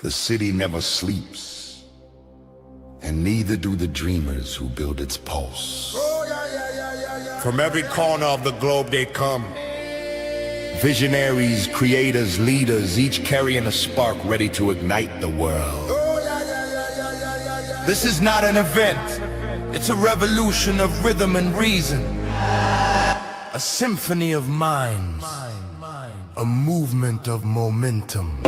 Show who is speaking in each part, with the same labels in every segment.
Speaker 1: The city never sleeps, and neither do the dreamers who build its pulse. From every corner of the globe they come. Visionaries, creators, leaders, each carrying a spark ready to ignite the world. This is not an event, it's a revolution of rhythm and reason. A symphony of minds, a movement of momentum.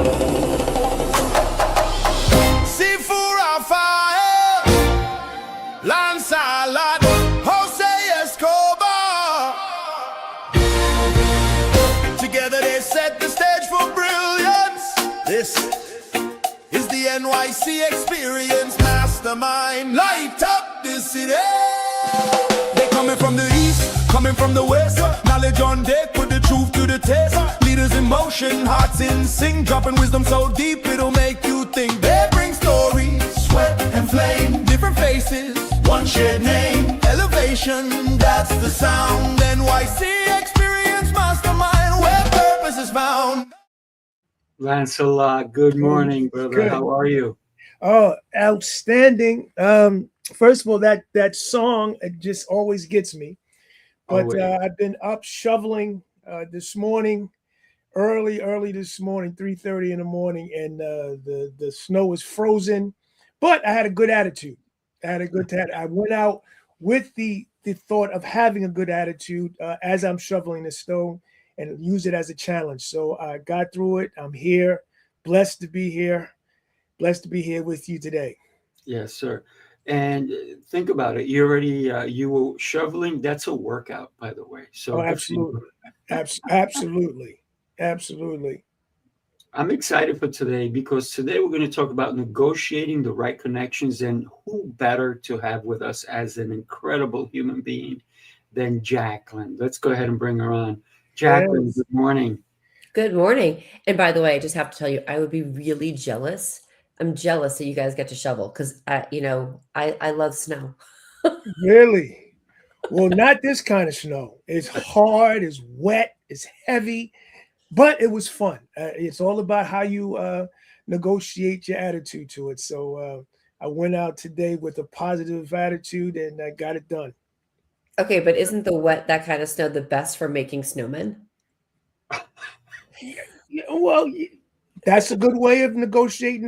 Speaker 1: Lancelot, Jose Escobar. Together they set the stage for brilliance. This is the NYC Experience. Mastermind, light up the city. They coming from the east, coming from the west. Knowledge on deck, put the truth to the test. Leaders in motion, hearts in sync, dropping wisdom so deep it'll make you think. They bring stories, sweat and flame, different faces, one shared name, elevation, that's the sound. NYC Experience Mastermind, where purpose is found.
Speaker 2: Lancelot, good morning, brother.
Speaker 3: Good.
Speaker 2: How are you?
Speaker 3: Oh, outstanding. First of all, that song, it just always gets me. But I've been up shoveling this morning, early this morning, 3:30 in the morning, and the snow is frozen. But I had a good attitude. I went out with the thought of having a good attitude as I'm shoveling the snow and use it as a challenge. So I got through it. I'm here, blessed to be here with you today.
Speaker 2: Yes, sir. And think about it. You already you were shoveling. That's a workout, by the way. So
Speaker 3: Absolutely. Absolutely.
Speaker 2: I'm excited for today because today we're going to talk about negotiating the right connections, and who better to have with us as an incredible human being than Jacqueline. Let's go ahead and bring her on. Jacqueline,
Speaker 3: Yes.
Speaker 2: Good morning.
Speaker 4: Good morning. And by the way, I just have to tell you, I would be really jealous. I'm jealous that you guys get to shovel because I love snow.
Speaker 3: Really? Well, not this kind of snow. It's hard, it's wet, it's heavy, but it was fun. It's all about how you negotiate your attitude to it. So I went out today with a positive attitude and I got it done.
Speaker 4: Okay, but isn't the wet, that kind of snow, the best for making snowmen?
Speaker 3: Yeah, well, that's a good way of negotiating.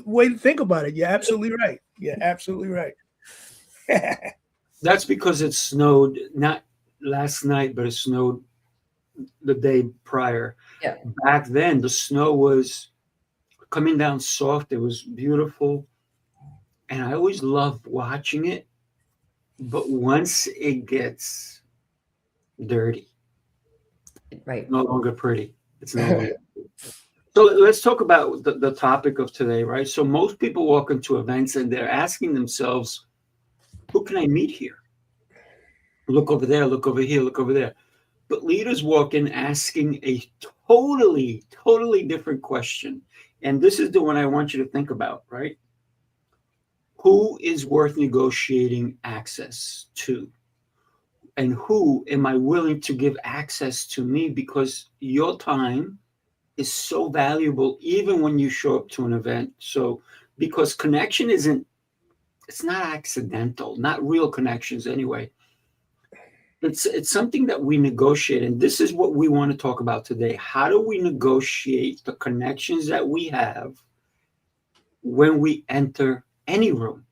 Speaker 3: Way to think about it. You're absolutely right.
Speaker 2: That's because it snowed not last night, but it snowed the day prior.
Speaker 4: Yeah.
Speaker 2: Back then, the snow was coming down soft. It was beautiful. And I always loved watching it. But once it gets dirty,
Speaker 4: Right.
Speaker 2: it's no longer pretty. It's no longer pretty. So let's talk about the topic of today, right? So most people walk into events and they're asking themselves, who can I meet here? Look over there, look over here, look over there. But leaders walk in asking a totally different question. And this is the one I want you to think about, right? Who is worth negotiating access to? And who am I willing to give access to me? Because your time is so valuable, even when you show up to an event. So, because connection it's not accidental, not real connections anyway. It's something that we negotiate. And this is what we want to talk about today. How do we negotiate the connections that we have when we enter any room?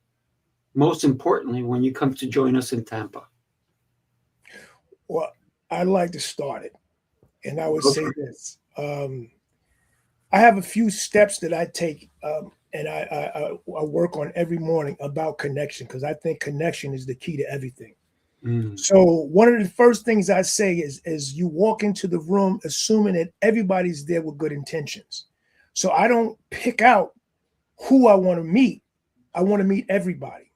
Speaker 2: Most importantly, when you come to join us in Tampa.
Speaker 3: Well, I'd like to start it. And I would say this. I have a few steps that I take and I work on every morning about connection because I think connection is the key to everything. So one of the first things I say is you walk into the room assuming that everybody's there with good intentions. So I don't pick out who I want to meet. I want to meet everybody.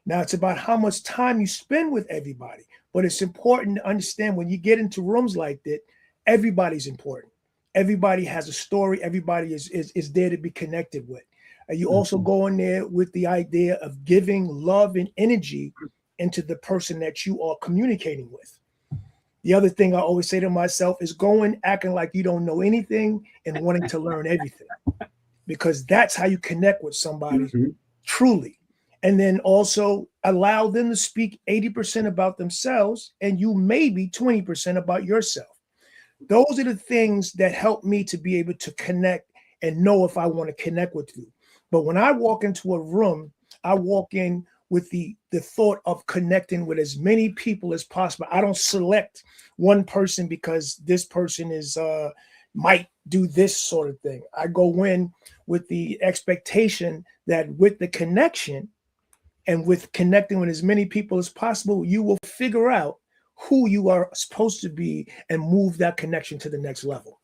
Speaker 3: Now it's about how much time you spend with everybody, but it's important to understand when you get into rooms like that, everybody's important. Everybody has a story. Everybody is there to be connected with. You also go in there with the idea of giving love and energy into the person that you are communicating with. The other thing I always say to myself is going acting like you don't know anything and wanting to learn everything. because that's how you connect with somebody
Speaker 2: Mhm.
Speaker 3: truly. And then also allow them to speak 80% about themselves and you maybe 20% about yourself. Those are the things that help me to be able to connect and know if I want to connect with you. But when I walk into a room, I walk in with the thought of connecting with as many people as possible. I don't select one person because this person is might do this sort of thing. I go in with the expectation that with the connection and with connecting with as many people as possible, you will figure out who you are supposed to be and move that connection to the next level.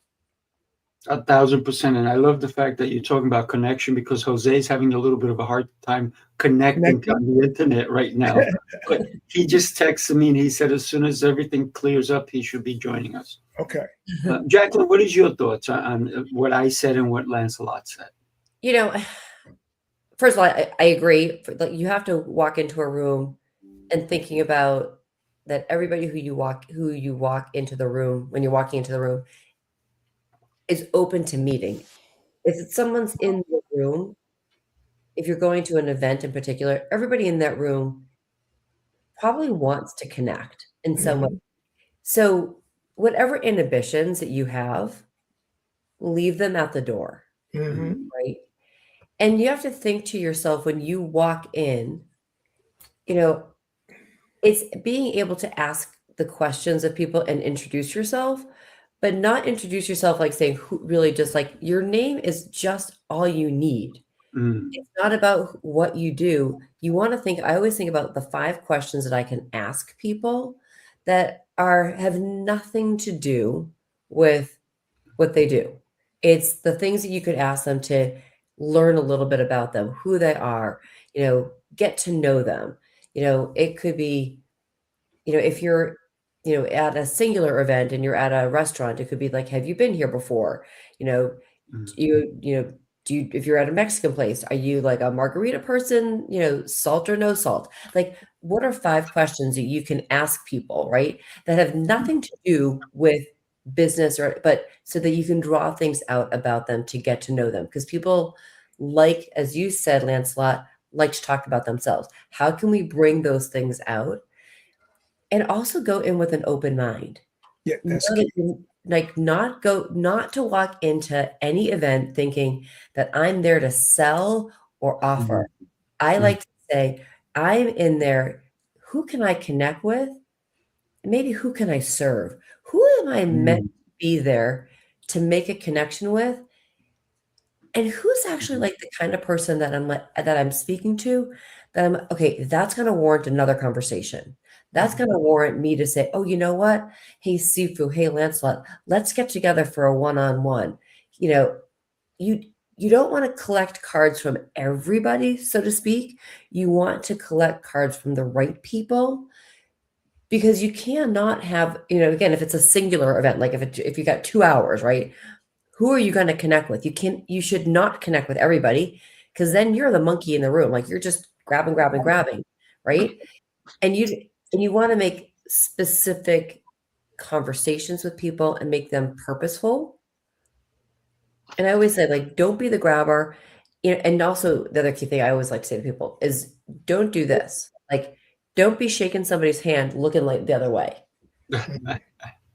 Speaker 2: 1,000%. And I love the fact that you're talking about connection because Jose's having a little bit of a hard time connecting
Speaker 3: Connecting?
Speaker 2: on the internet right now. But he just texted me and he said as soon as everything clears up, he should be joining us.
Speaker 3: Okay.
Speaker 2: Jacqueline, what is your thoughts on what I said and what Lancelot said?
Speaker 4: You know, first of all, I agree. Like, you have to walk into a room and thinking about that everybody who you walk into the room, when you're walking into the room, is open to meeting. If someone's in the room, if you're going to an event in particular, everybody in that room probably wants to connect in some way.
Speaker 3: Mhm.
Speaker 4: So whatever inhibitions that you have, leave them at the door,
Speaker 3: Mhm.
Speaker 4: right? And you have to think to yourself when you walk in, you know, it's being able to ask the questions of people and introduce yourself, but not introduce yourself like saying who really just like your name is just all you need.
Speaker 2: Mm,
Speaker 4: It's not about what you do. You want to think, I always think about the 5 questions that I can ask people that have nothing to do with what they do. It's the things that you could ask them to learn a little bit about them, who they are, get to know them. It could be, if you're, at a singular event and you're at a restaurant, it could be like, have you been here before? You know,
Speaker 2: mm,
Speaker 4: if you're at a Mexican place, are you like a margarita person, salt or no salt? Like, what are 5 questions that you can ask people, right? That have nothing to do with business but so that you can draw things out about them to get to know them. Because people like, as you said, Lancelot, like to talk about themselves. How can we bring those things out? And also go in with an open mind.
Speaker 3: Yeah,
Speaker 4: Know
Speaker 3: that's
Speaker 4: that
Speaker 3: key.
Speaker 4: you like, not to walk into any event thinking that I'm there to sell or offer.
Speaker 2: mm,
Speaker 4: I
Speaker 2: mm,
Speaker 4: like to say, I'm in there, who can I connect with? Maybe who can I serve? Who am I meant
Speaker 2: mm,
Speaker 4: to be there to make a connection with? And who's actually
Speaker 2: mm,
Speaker 4: like the kind of person that I'm speaking to that I'm okay, that's gonna warrant another conversation. That's
Speaker 3: Mhm.
Speaker 4: gonna warrant me to say, "Oh, you know what? Hey, Sifu, hey, Lancelot, let's get together for a one-on-one." You know, you you don't want to collect cards from everybody, so to speak. You want to collect cards from the right people because you cannot have, again, if it's a singular event, like if you got 2 hours, right? Who are you going to connect with? You should not connect with everybody because then you're the monkey in the room. Like, you're just grabbing, grabbing, grabbing, right? And you want to make specific conversations with people and make them purposeful. And I always say, like, don't be the grabber. And also the other key thing I always like to say to people is don't do this. Like, don't be shaking somebody's hand looking like the other way,
Speaker 3: Mhm.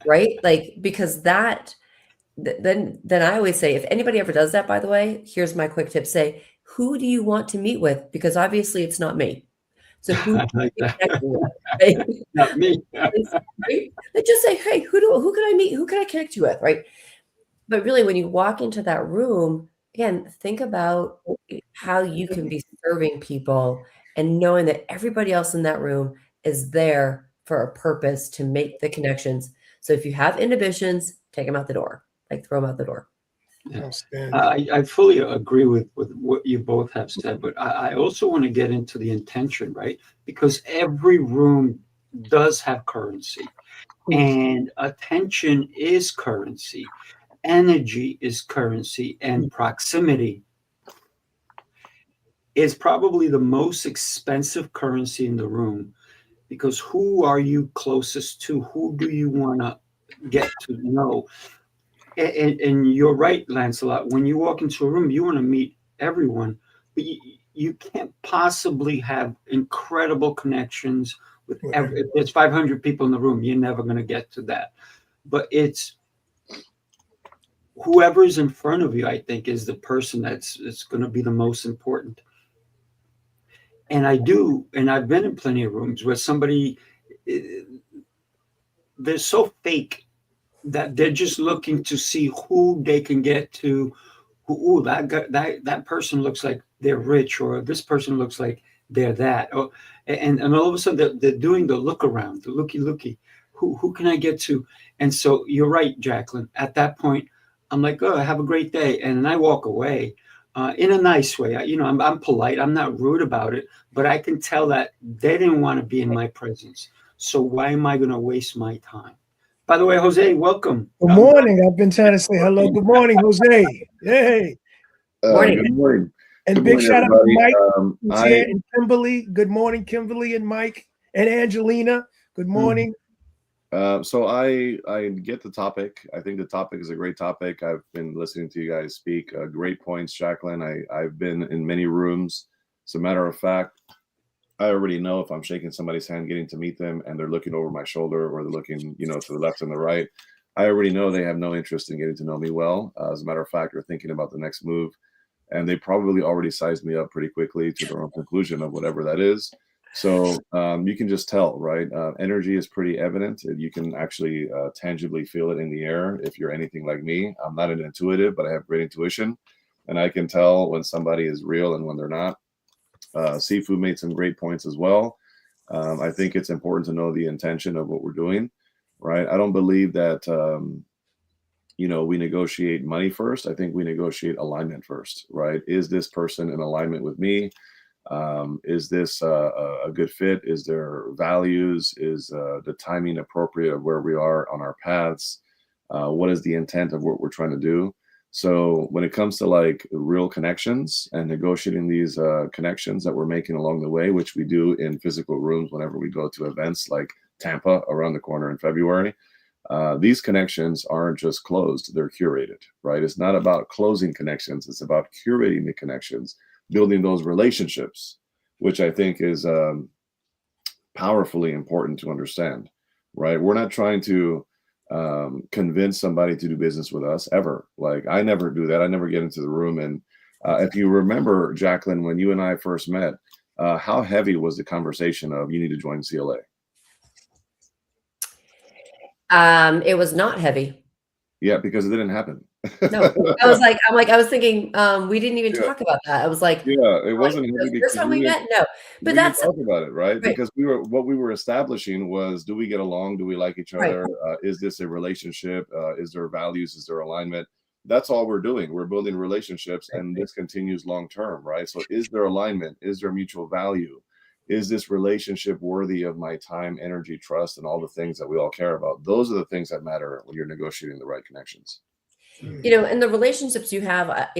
Speaker 4: right? Like, because then I always say, if anybody ever does that, by the way, here's my quick tip. Say, who do you want to meet with? Because obviously it's not me. So who
Speaker 2: I like
Speaker 4: are you
Speaker 2: that.
Speaker 4: connecting with, right?
Speaker 2: Not me.
Speaker 4: Right? Like, just say, hey, who can I meet? Who can I connect you with? Right. But really, when you walk into that room, again, think about how you can be serving people and knowing that everybody else in that room is there for a purpose to make the connections. So if you have inhibitions, take them out the door, like throw them out the door.
Speaker 2: Yeah.
Speaker 3: Outstanding.
Speaker 2: I fully agree with what you both have said, but I also want to get into the intention, right? Because every room does have currency, and attention is currency, energy is currency, and proximity is probably the most expensive currency in the room because who are you closest to? Who do you want to get to know? And you're right, Lancelot. When you walk into a room, you want to meet everyone, but you can't possibly have incredible connections with every. If there's 500 people in the room, you're never going to get to that. But it's whoever's in front of you, I think, is the person it's going to be the most important. And I've been in plenty of rooms where somebody, they're so fake that they're just looking to see who they can get to. Ooh, that person looks like they're rich, or this person looks like they're that. Or, and all of a sudden they're doing the look around, the looky. Who can I get to? And so you're right, Jacqueline. At that point, I'm like, oh, have a great day. And then I walk away in a nice way. I'm polite. I'm not rude about it, but I can tell that they didn't want to be in my presence. So why am I going to waste my time? By the way, Jose, welcome.
Speaker 3: Good morning. I've been trying to say hello. Good morning, Jose. Hey.
Speaker 4: Morning.
Speaker 5: Good morning.
Speaker 3: And
Speaker 5: Good
Speaker 3: big
Speaker 5: morning,
Speaker 3: shout out to
Speaker 5: everybody.
Speaker 3: Mike who's here, and Kimberly. Good morning, Kimberly and Mike and Angelina. Good morning.
Speaker 5: So I get the topic. I think the topic is a great topic. I've been listening to you guys speak. Great points, Jacqueline. I've been in many rooms. As a matter of fact, I already know if I'm shaking somebody's hand, getting to meet them, and they're looking over my shoulder or they're looking, to the left and the right. I already know they have no interest in getting to know me well. As a matter of fact, they're thinking about the next move, and they probably already sized me up pretty quickly to their own conclusion of whatever that is. So you can just tell, right? Energy is pretty evident. You can actually tangibly feel it in the air. If you're anything like me, I'm not an intuitive, but I have great intuition, and I can tell when somebody is real and when they're not. Sifu made some great points as well. I think it's important to know the intention of what we're doing, right? I don't believe that, we negotiate money first. I think we negotiate alignment first, right? Is this person in alignment with me? Is this a good fit? Is there values? Is the timing appropriate of where we are on our paths? What is the intent of what we're trying to do? So when it comes to like real connections and negotiating these connections that we're making along the way, which we do in physical rooms whenever we go to events like Tampa around the corner in February, these connections aren't just closed, they're curated, right? It's not about closing connections. It's about curating the connections, building those relationships, which I think is powerfully important to understand, right? We're not trying to convince somebody to do business with us ever. Like I never do that. I never get into the room. And if you remember, Jacqueline, when you and I first met, how heavy was the conversation of you need to join CLA?
Speaker 4: It was not heavy.
Speaker 5: Yeah, because it didn't happen.
Speaker 4: No, I was thinking, we didn't even talk about that. I was like,
Speaker 5: yeah, it wasn't heavy
Speaker 4: because this time we met. No, but that's
Speaker 5: talk about it, right? Because what we were establishing was, do we get along? Do we like each other? Right. Is this a relationship? Is there values? Is there alignment? That's all we're doing. We're building relationships, and this continues long term, right? So, is there alignment? Is there mutual value? Is this relationship worthy of my time, energy, trust, and all the things that we all care about? Those are the things that matter when you're negotiating the right connections.
Speaker 4: And the relationships you have, I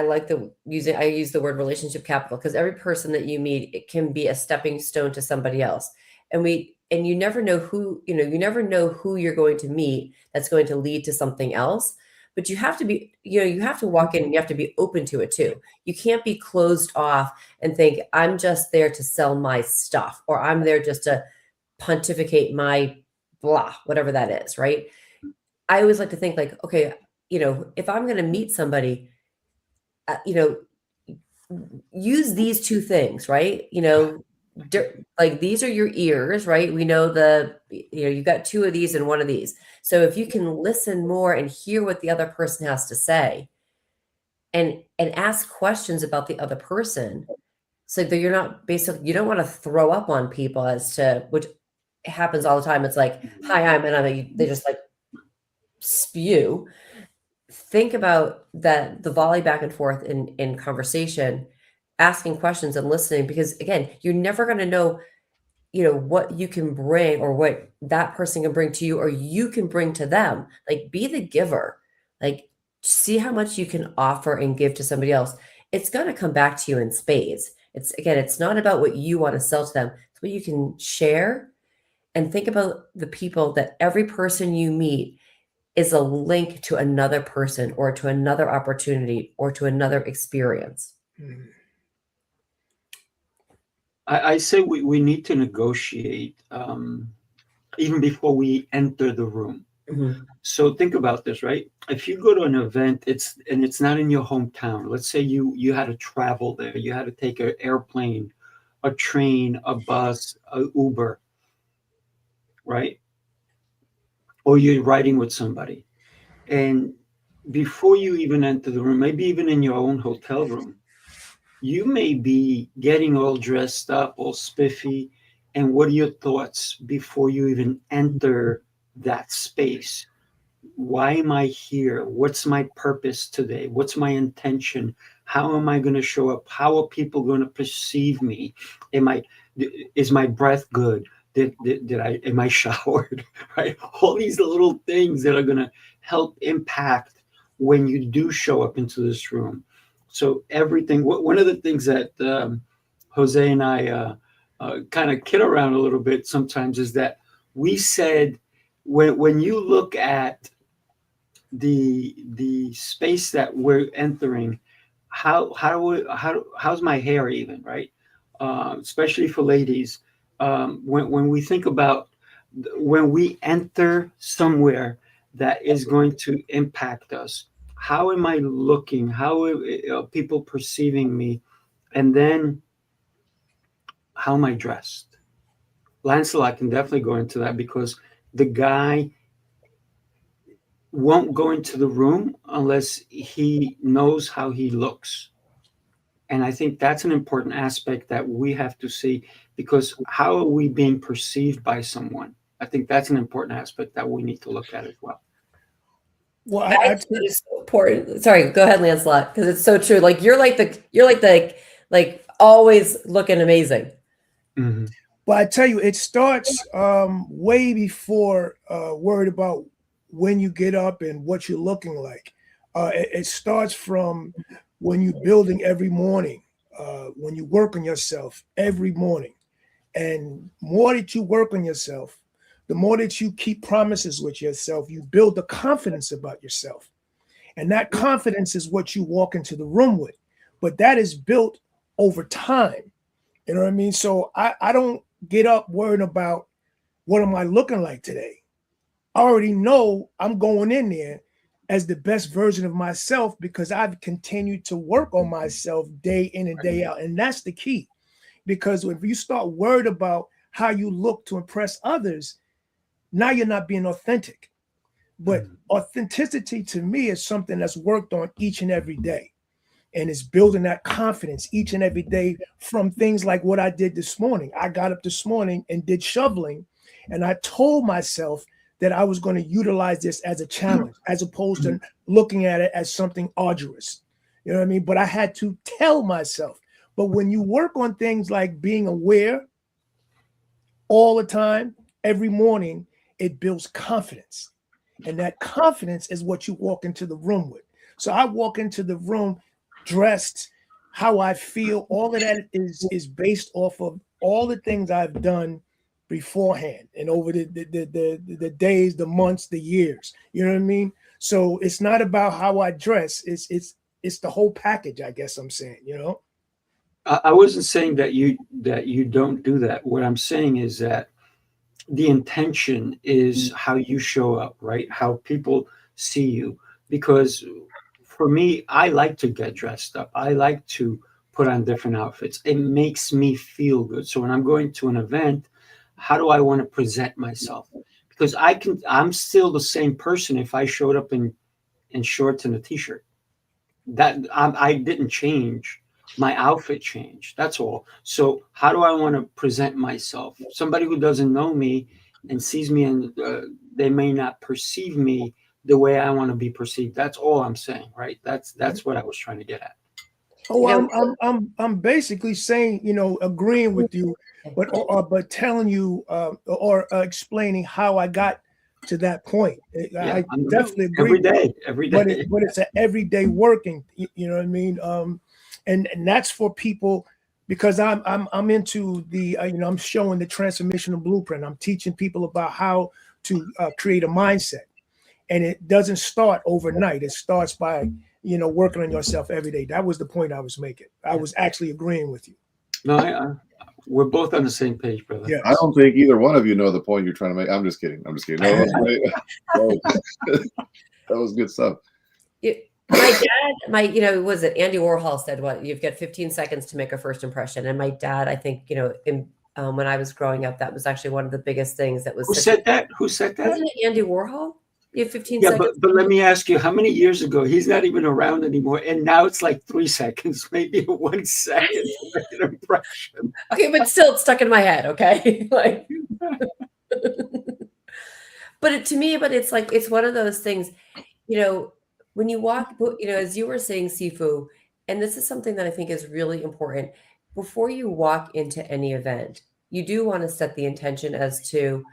Speaker 4: like I use the word relationship capital, because every person that you meet, it can be a stepping stone to somebody else. And you never know who you're going to meet that's going to lead to something else. But you have to be, you have to walk in and you have to be open to it too. You can't be closed off and think, I'm just there to sell my stuff, or I'm there just to pontificate my blah, whatever that is, right? I always like to think like, okay, if I'm going to meet somebody, use these two things, right? Like these are your ears, right? We know you've got two of these and one of these. So if you can listen more and hear what the other person has to say and ask questions about the other person, so that you're not you don't want to throw up on people as to, which happens all the time. It's like, hi, they just like spew. Think about that, the volley back and forth in conversation, asking questions and listening, because again, you're never going to know, what you can bring or what that person can bring to you, or you can bring to them. Like, be the giver, like see how much you can offer and give to somebody else. It's going to come back to you in spades. It's not about what you want to sell to them. It's what you can share. And think about the people that every person you meet, is a link to another person or to another opportunity or to another experience.
Speaker 2: I say we need to negotiate even before we enter the room.
Speaker 4: Mhm.
Speaker 2: So think about this, right? If you go to an event, it's not in your hometown. Let's say you had to travel there. You had to take an airplane, a train, a bus, a Uber, right? Or you're riding with somebody. And before you even enter the room, maybe even in your own hotel room, you may be getting all dressed up, all spiffy. And what are your thoughts before you even enter that space? Why am I here? What's my purpose today? What's my intention? How am I going to show up? How are people going to perceive me? Is my breath good? Am I showered? Right? All these little things that are going to help impact when you do show up into this room. So everything. One of the things that Jose and I kind of kid around a little bit sometimes is that we said when you look at the space that we're entering, how's my hair even, right? Especially for ladies, when we think about when we enter somewhere that is going to impact us, how am I looking? How are people perceiving me? And then how am I dressed? Lancelot can definitely go into that because the guy won't go into the room unless he knows how he looks. And I think that's an important aspect that we have to see, because how are we being perceived by someone? I think that's an important aspect that we need to look at as well.
Speaker 3: Well,
Speaker 4: I think it is so important. Sorry, go ahead, Lancelot, because it's so true. Like you're like the always looking amazing.
Speaker 2: Mm-hmm.
Speaker 3: But I tell you, it starts way before worried about when you get up and what you're looking like. It starts from when you're building every morning, when you work on yourself every morning. And more that you work on yourself, the more that you keep promises with yourself, you build the confidence about yourself. And that confidence is what you walk into the room with. But that is built over time. You know what I mean? So I don't get up worrying about what am I looking like today. I already know I'm going in there as the best version of myself because I've continued to work on myself day in and day out. And that's the key. Because if you start worried about how you look to impress others, now you're not being authentic. But authenticity to me is something that's worked on each and every day. And it's building that confidence each and every day from things like what I did this morning. I got up this morning and did shoveling, and I told myself that I was going to utilize this as a challenge, as opposed to looking at it as something arduous. You know what I mean? But I had to tell myself. But when you work on things like being aware all the time, every morning, it builds confidence. And that confidence is what you walk into the room with. So I walk into the room dressed, how I feel, all of that is based off of all the things I've done beforehand and over the days, the months, the years. You know what I mean? So it's not about how I dress. It's the whole package, I guess I'm saying, you know?
Speaker 2: I wasn't saying that you don't do that. What I'm saying is that the intention is how you show up, right? How people see you. Because for me, I like to get dressed up. I like to put on different outfits. It makes me feel good. So when I'm going to an event, how do I want to present myself? Because I'm still the same person if I showed up in shorts and a t-shirt. I didn't change. My outfit changed. That's all. So how do I want to present myself? Somebody who doesn't know me and sees me, and they may not perceive me the way I want to be perceived. That's all I'm saying, right? That's what I was trying to get at.
Speaker 3: Oh,
Speaker 4: You know,
Speaker 3: I'm basically saying, you know, agreeing with you, but telling you or explaining how I got to that point. I definitely agree.
Speaker 2: Every
Speaker 3: But
Speaker 2: day.
Speaker 3: it's an everyday working. You know what I mean? And that's for people because I'm into the you know, I'm showing the transformational blueprint. I'm teaching people about how to create a mindset. And it doesn't start overnight. It starts by, working on yourself every day. That was the point I was making. I was actually agreeing with you.
Speaker 2: No, we're both on the same page, brother.
Speaker 3: Yes.
Speaker 5: I don't think either one of you know the point you're trying to make. I'm just kidding. No, that was good stuff.
Speaker 4: My dad, was it Andy Warhol said, what, you've got 15 seconds to make a first impression. And my dad, I think, when I was growing up, that was actually one of the biggest things that was.
Speaker 2: Who said that?
Speaker 4: Wasn't it Andy Warhol? You have 15
Speaker 2: yeah,
Speaker 4: seconds.
Speaker 2: but let me ask you, how many years ago? He's not even around anymore. And now it's like 3 seconds, maybe 1 second to make an impression.
Speaker 4: Okay, but still it's stuck in my head, okay? Like, but it's one of those things, when you walk, as you were saying, Sifu, and this is something that I think is really important, before you walk into any event, you do want to set the intention as to,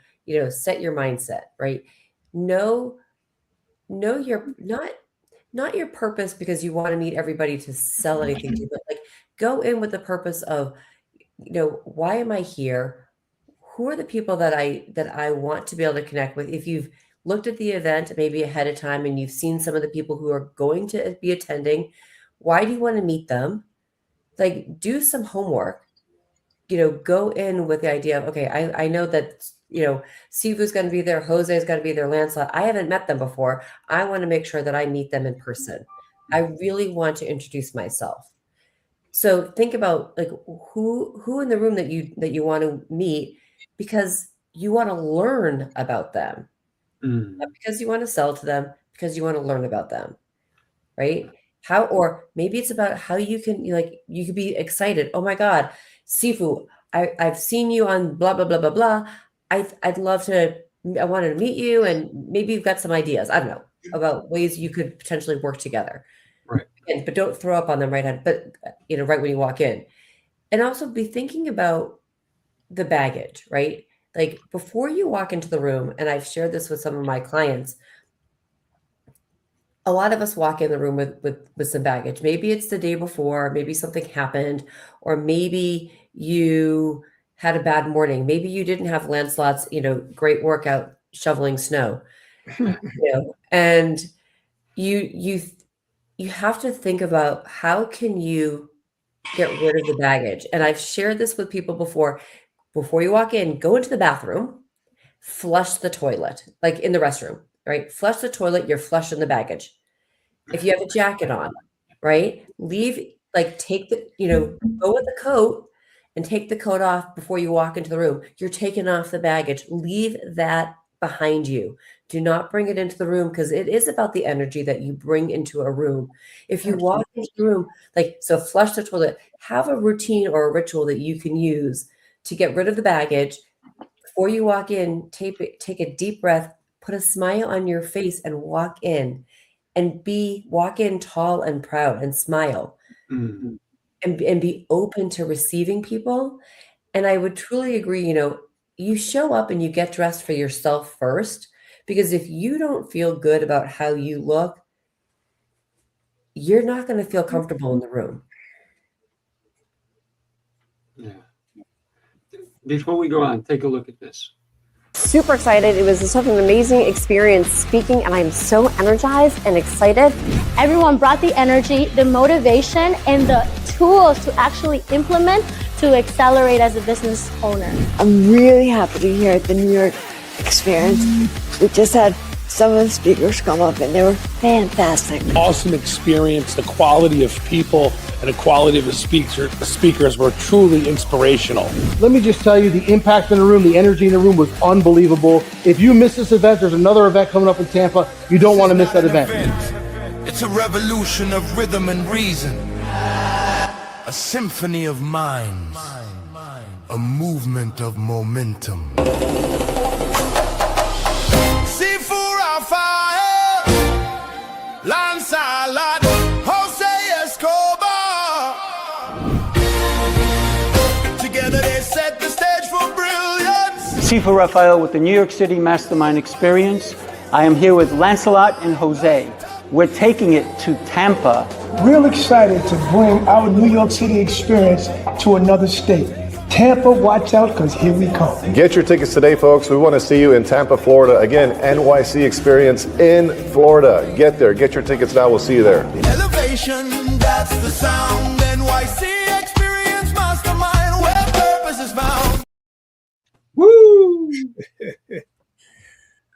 Speaker 4: set your mindset, right? Know your not your purpose because you want to meet everybody to sell anything to you, but like go in with the purpose of, why am I here? Who are the people that I want to be able to connect with? If you've looked at the event maybe ahead of time and you've seen some of the people who are going to be attending, why do you want to meet them? Like, do some homework. Go in with the idea of, okay, I know that, Sifu's going to be there, Jose's going to be there, Lancelot. I haven't met them before. I want to make sure that I meet them in person. I really want to introduce myself. So think about like who in the room that you want to meet, because you want to learn about them, not because you want to sell to them, because you want to learn about them, right? Or maybe it's about how you can, you could be excited. Oh my God, Sifu, I've seen you on blah, blah, blah, blah, blah. I wanted to meet you, and maybe you've got some ideas. I don't know about ways you could potentially work together.
Speaker 2: Right.
Speaker 4: But don't throw up on them right when you walk in. And also be thinking about the baggage, right? Like before you walk into the room, and I've shared this with some of my clients, a lot of us walk in the room with some baggage. Maybe it's the day before, maybe something happened, or maybe you had a bad morning. Maybe you didn't have Lancelot's, great workout shoveling snow, and you have to think about how can you get rid of the baggage. And I've shared this with people before. Before you walk in, go into the bathroom, flush the toilet, like in the restroom, right? Flush the toilet, you're flushing the baggage. If you have a jacket on, right? Take the, go with the coat and take the coat off before you walk into the room. You're taking off the baggage. Leave that behind you. Do not bring it into the room, because it is about the energy that you bring into a room. If you walk into the room, so flush the toilet, have a routine or a ritual that you can use to get rid of the baggage. Before you walk in, take a deep breath, put a smile on your face and walk in, and walk in tall and proud and smile.
Speaker 2: Mm-hmm.
Speaker 4: And be open to receiving people. And I would truly agree, you show up and you get dressed for yourself first, because if you don't feel good about how you look, you're not going to feel comfortable in the room.
Speaker 2: Yeah. Before we go on, take a look at this.
Speaker 6: Super excited. It was such an amazing experience speaking, and I'm so energized and excited.
Speaker 7: Everyone brought the energy, the motivation, and the tools to actually implement to accelerate as a business owner.
Speaker 8: I'm really happy to hear at the New York Experience. We just had some of the speakers come up, and they were fantastic.
Speaker 9: Awesome experience. The quality of people and the quality of the speakers were truly inspirational. Let me just tell you, the impact in the room, the energy in the room was unbelievable. If you miss this event, there's another event coming up in Tampa. You don't want to miss that event.
Speaker 1: It's a revolution of rhythm and reason, a symphony of minds, a movement of momentum. Lancelot, Jose Escobar. Together they set the stage for brilliance.
Speaker 10: Sifu Rafael with the New York City Mastermind Experience. I am here with Lancelot and Jose. We're taking it to Tampa.
Speaker 3: Real excited to bring our New York City experience to another state. Tampa, watch out, because here we come.
Speaker 11: Get your tickets today, folks. We want to see you in Tampa, Florida. Again, NYC Experience in Florida. Get there. Get your tickets now. We'll see you there.
Speaker 1: Elevation, that's the sound. NYC Experience Mastermind, where purpose is found.
Speaker 2: Woo!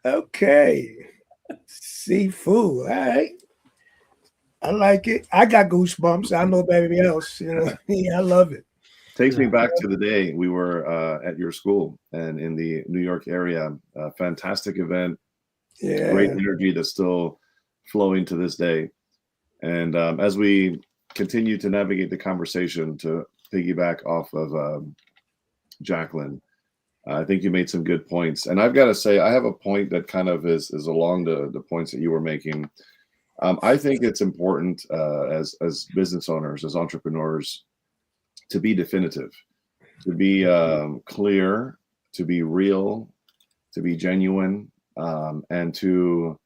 Speaker 3: Okay. Seafood. All right. I like it. I got goosebumps. I don't know about everybody else. You know what I mean? I love it.
Speaker 5: Takes me back to the day we were at your school and in the New York area. A fantastic event.
Speaker 3: Yeah.
Speaker 5: Great energy that's still flowing to this day. And as we continue to navigate the conversation, to piggyback off of Jacqueline, I think you made some good points. And I've got to say, I have a point that kind of is along the points that you were making. I think it's important as business owners, as entrepreneurs, to be definitive, to be clear, to be real, to be genuine, and to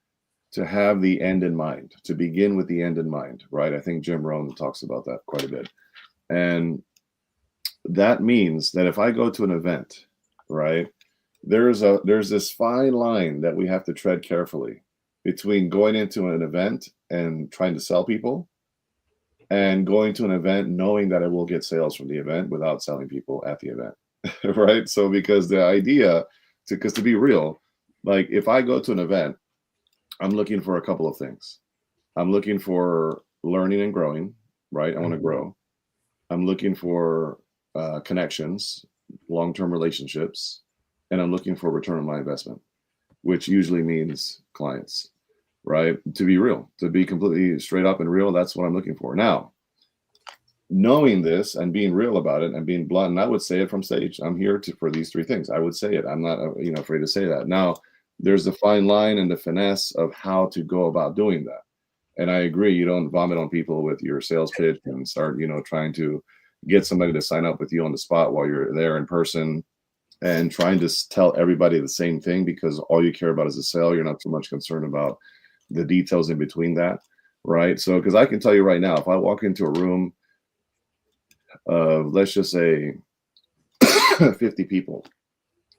Speaker 5: have the end in mind, to begin with the end in mind, right? I think Jim Rohn talks about that quite a bit. And that means that if I go to an event, right, there's this fine line that we have to tread carefully between going into an event and trying to sell people and going to an event knowing that I will get sales from the event without selling people at the event, right? So because the idea, to be real, like if I go to an event, I'm looking for a couple of things. I'm looking for learning and growing, right? I want to grow. I'm looking for connections, long-term relationships, and I'm looking for return on my investment, which usually means clients, right? To be real, to be completely straight up and real, that's what I'm looking for. Now, knowing this and being real about it and being blunt, and I would say it from stage, I'm here for these three things. I would say it. I'm not afraid to say that. Now, there's the fine line and the finesse of how to go about doing that. And I agree, you don't vomit on people with your sales pitch and start, trying to get somebody to sign up with you on the spot while you're there in person and trying to tell everybody the same thing because all you care about is the sale. You're not so much concerned about the details in between that, right? So, because I can tell you right now, if I walk into a room of, let's just say 50 people,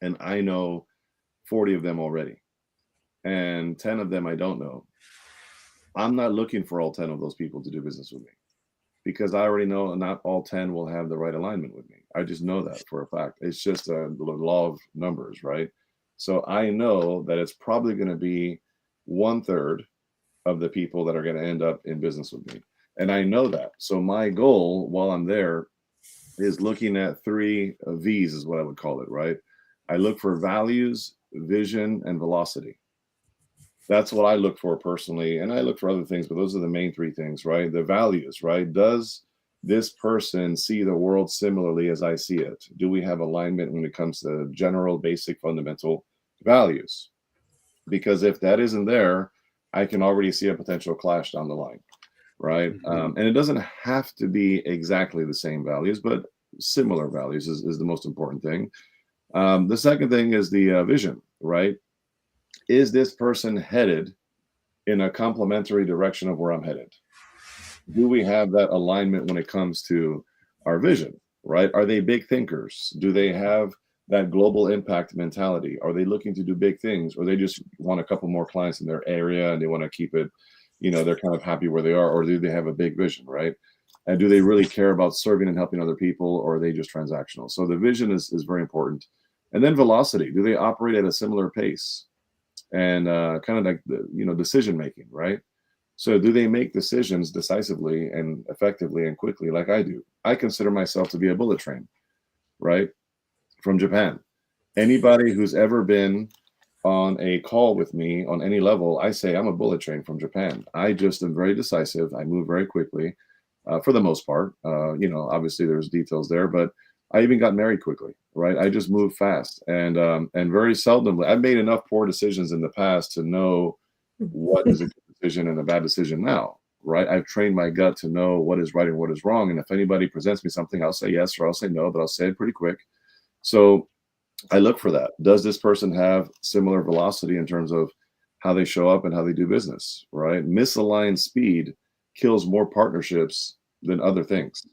Speaker 5: and I know 40 of them already, and 10 of them I don't know, I'm not looking for all 10 of those people to do business with me because I already know not all 10 will have the right alignment with me. I just know that for a fact. It's just a law of numbers, right? So I know that it's probably going to be 1/3 of the people that are going to end up in business with me. And I know that. So my goal while I'm there is looking at 3 V's is what I would call it, right? I look for values, vision, and velocity. That's what I look for personally. And I look for other things, but those are the main 3 things, right? The values, right? Does this person see the world similarly as I see it? Do we have alignment when it comes to general, basic, fundamental values? Because if that isn't there, I can already see a potential clash down the line, right? And it doesn't have to be exactly the same values, but similar values is the most important thing. The second thing is the vision, right? Is this person headed in a complementary direction of where I'm headed? Do we have that alignment when it comes to our vision, right? Are they big thinkers? Do they have that global impact mentality? Are they looking to do big things, or they just want a couple more clients in their area and they want to keep it, they're kind of happy where they are, or do they have a big vision, right? And do they really care about serving and helping other people, or are they just transactional? So the vision is very important. And then velocity. Do they operate at a similar pace? And kind of like decision making, right? So do they make decisions decisively and effectively and quickly like I do? I consider myself to be a bullet train, right? From Japan. Anybody who's ever been on a call with me on any level, I say I'm a bullet train from Japan. I just am very decisive. I move very quickly for the most part. Obviously there's details there, but I even got married quickly, right? I just moved fast and very seldom. I've made enough poor decisions in the past to know what is a good decision and a bad decision now, right? I've trained my gut to know what is right and what is wrong. And if anybody presents me something, I'll say yes or I'll say no, but I'll say it pretty quick. So I look for that. Does this person have similar velocity in terms of how they show up and how they do business, right? Misaligned speed kills more partnerships than other things.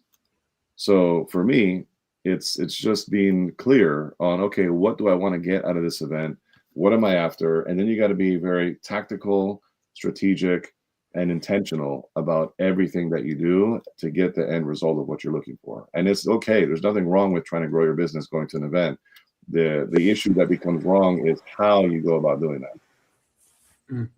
Speaker 5: So for me, It's just being clear on, okay, what do I want to get out of this event? What am I after? And then you got to be very tactical, strategic, and intentional about everything that you do to get the end result of what you're looking for. And it's okay. There's nothing wrong with trying to grow your business going to an event. The issue that becomes wrong is how you go about doing that.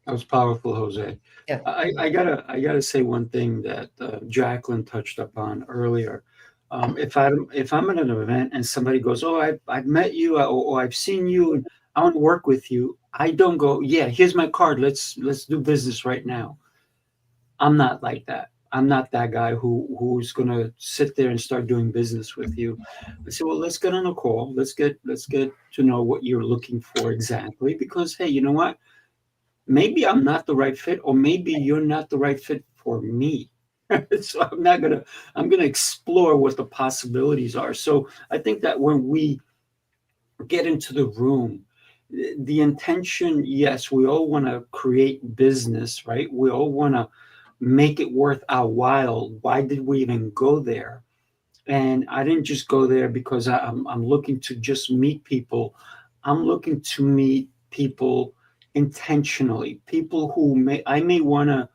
Speaker 2: That was powerful, Jose.
Speaker 4: Yeah.
Speaker 2: I gotta say one thing that Jacqueline touched upon earlier. If I'm at an event and somebody goes, "Oh, I've met you," or "I've seen you, and I want to work with you," I don't go, "Yeah, here's my card. Let's do business right now." I'm not like that. I'm not that guy who's gonna sit there and start doing business with you. I say, "Well, let's get on a call. Let's get to know what you're looking for exactly." Because hey, you know what? Maybe I'm not the right fit, or maybe you're not the right fit for me. So I'm gonna explore what the possibilities are. So I think that when we get into the room, the intention, yes, we all want to create business, right? We all want to make it worth our while. Why did we even go there? And I didn't just go there because I'm looking to just meet people. I'm looking to meet people intentionally, people who I may want to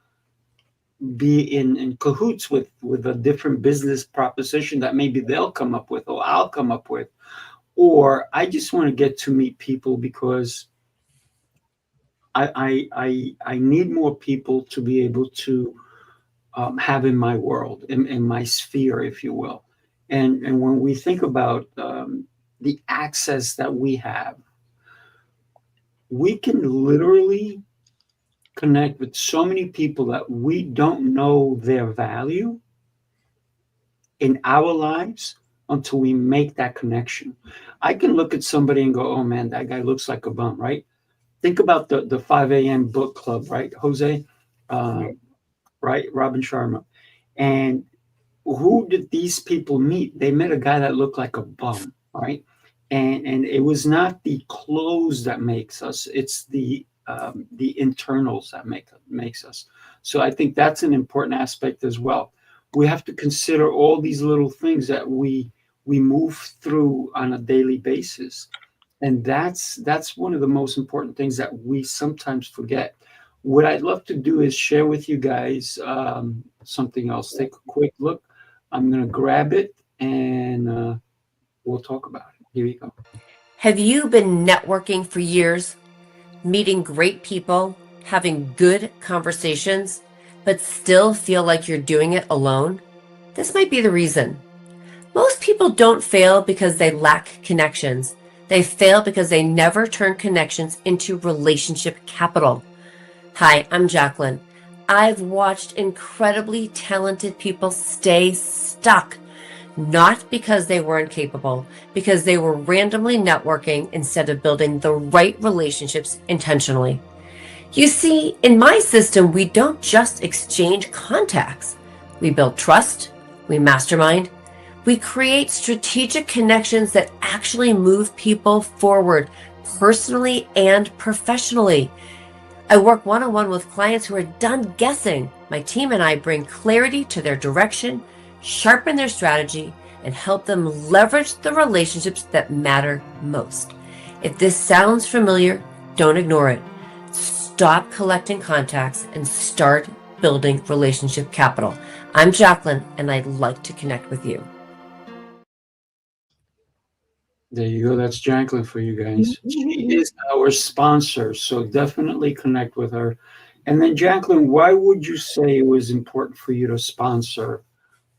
Speaker 2: be in cahoots with a different business proposition that maybe they'll come up with or I'll come up with. Or I just want to get to meet people because I need more people to be able to have in my world, in my sphere, if you will. And when we think about the access that we have, we can literally connect with so many people that we don't know their value in our lives until we make that connection. I can look at somebody and go, "Oh man, that guy looks like a bum," right? Think about the 5 a.m. book club, right, Jose? Right, Robin Sharma. And who did these people meet? They met a guy that looked like a bum, right? And it was not the clothes that makes us; it's the internals that makes us. So I think that's an important aspect as well. We have to consider all these little things that we move through on a daily basis, and that's one of the most important things that we sometimes forget. What I'd love to do is share with you guys something else. Take a quick look. I'm going to grab it and we'll talk about it. Here we go.
Speaker 4: Have you been networking for years, meeting great people, having good conversations, but still feel like you're doing it alone? This might be the reason. Most people don't fail because they lack connections. They fail because they never turn connections into relationship capital. Hi, I'm Jacqueline. I've watched incredibly talented people stay stuck, not because they weren't capable, because they were randomly networking instead of building the right relationships intentionally. You see, in my system, we don't just exchange contacts. We build trust, we mastermind, we create strategic connections that actually move people forward personally and professionally. I work one-on-one with clients who are done guessing. My team and I bring clarity to their direction, sharpen their strategy, and help them leverage the relationships that matter most. If this sounds familiar, don't ignore it. Stop collecting contacts and start building relationship capital. I'm Jacqueline, and I'd like to connect with you.
Speaker 2: There you go. That's Jacqueline for you guys. She is our sponsor, so definitely connect with her. And then, Jacqueline, why would you say it was important for you to sponsor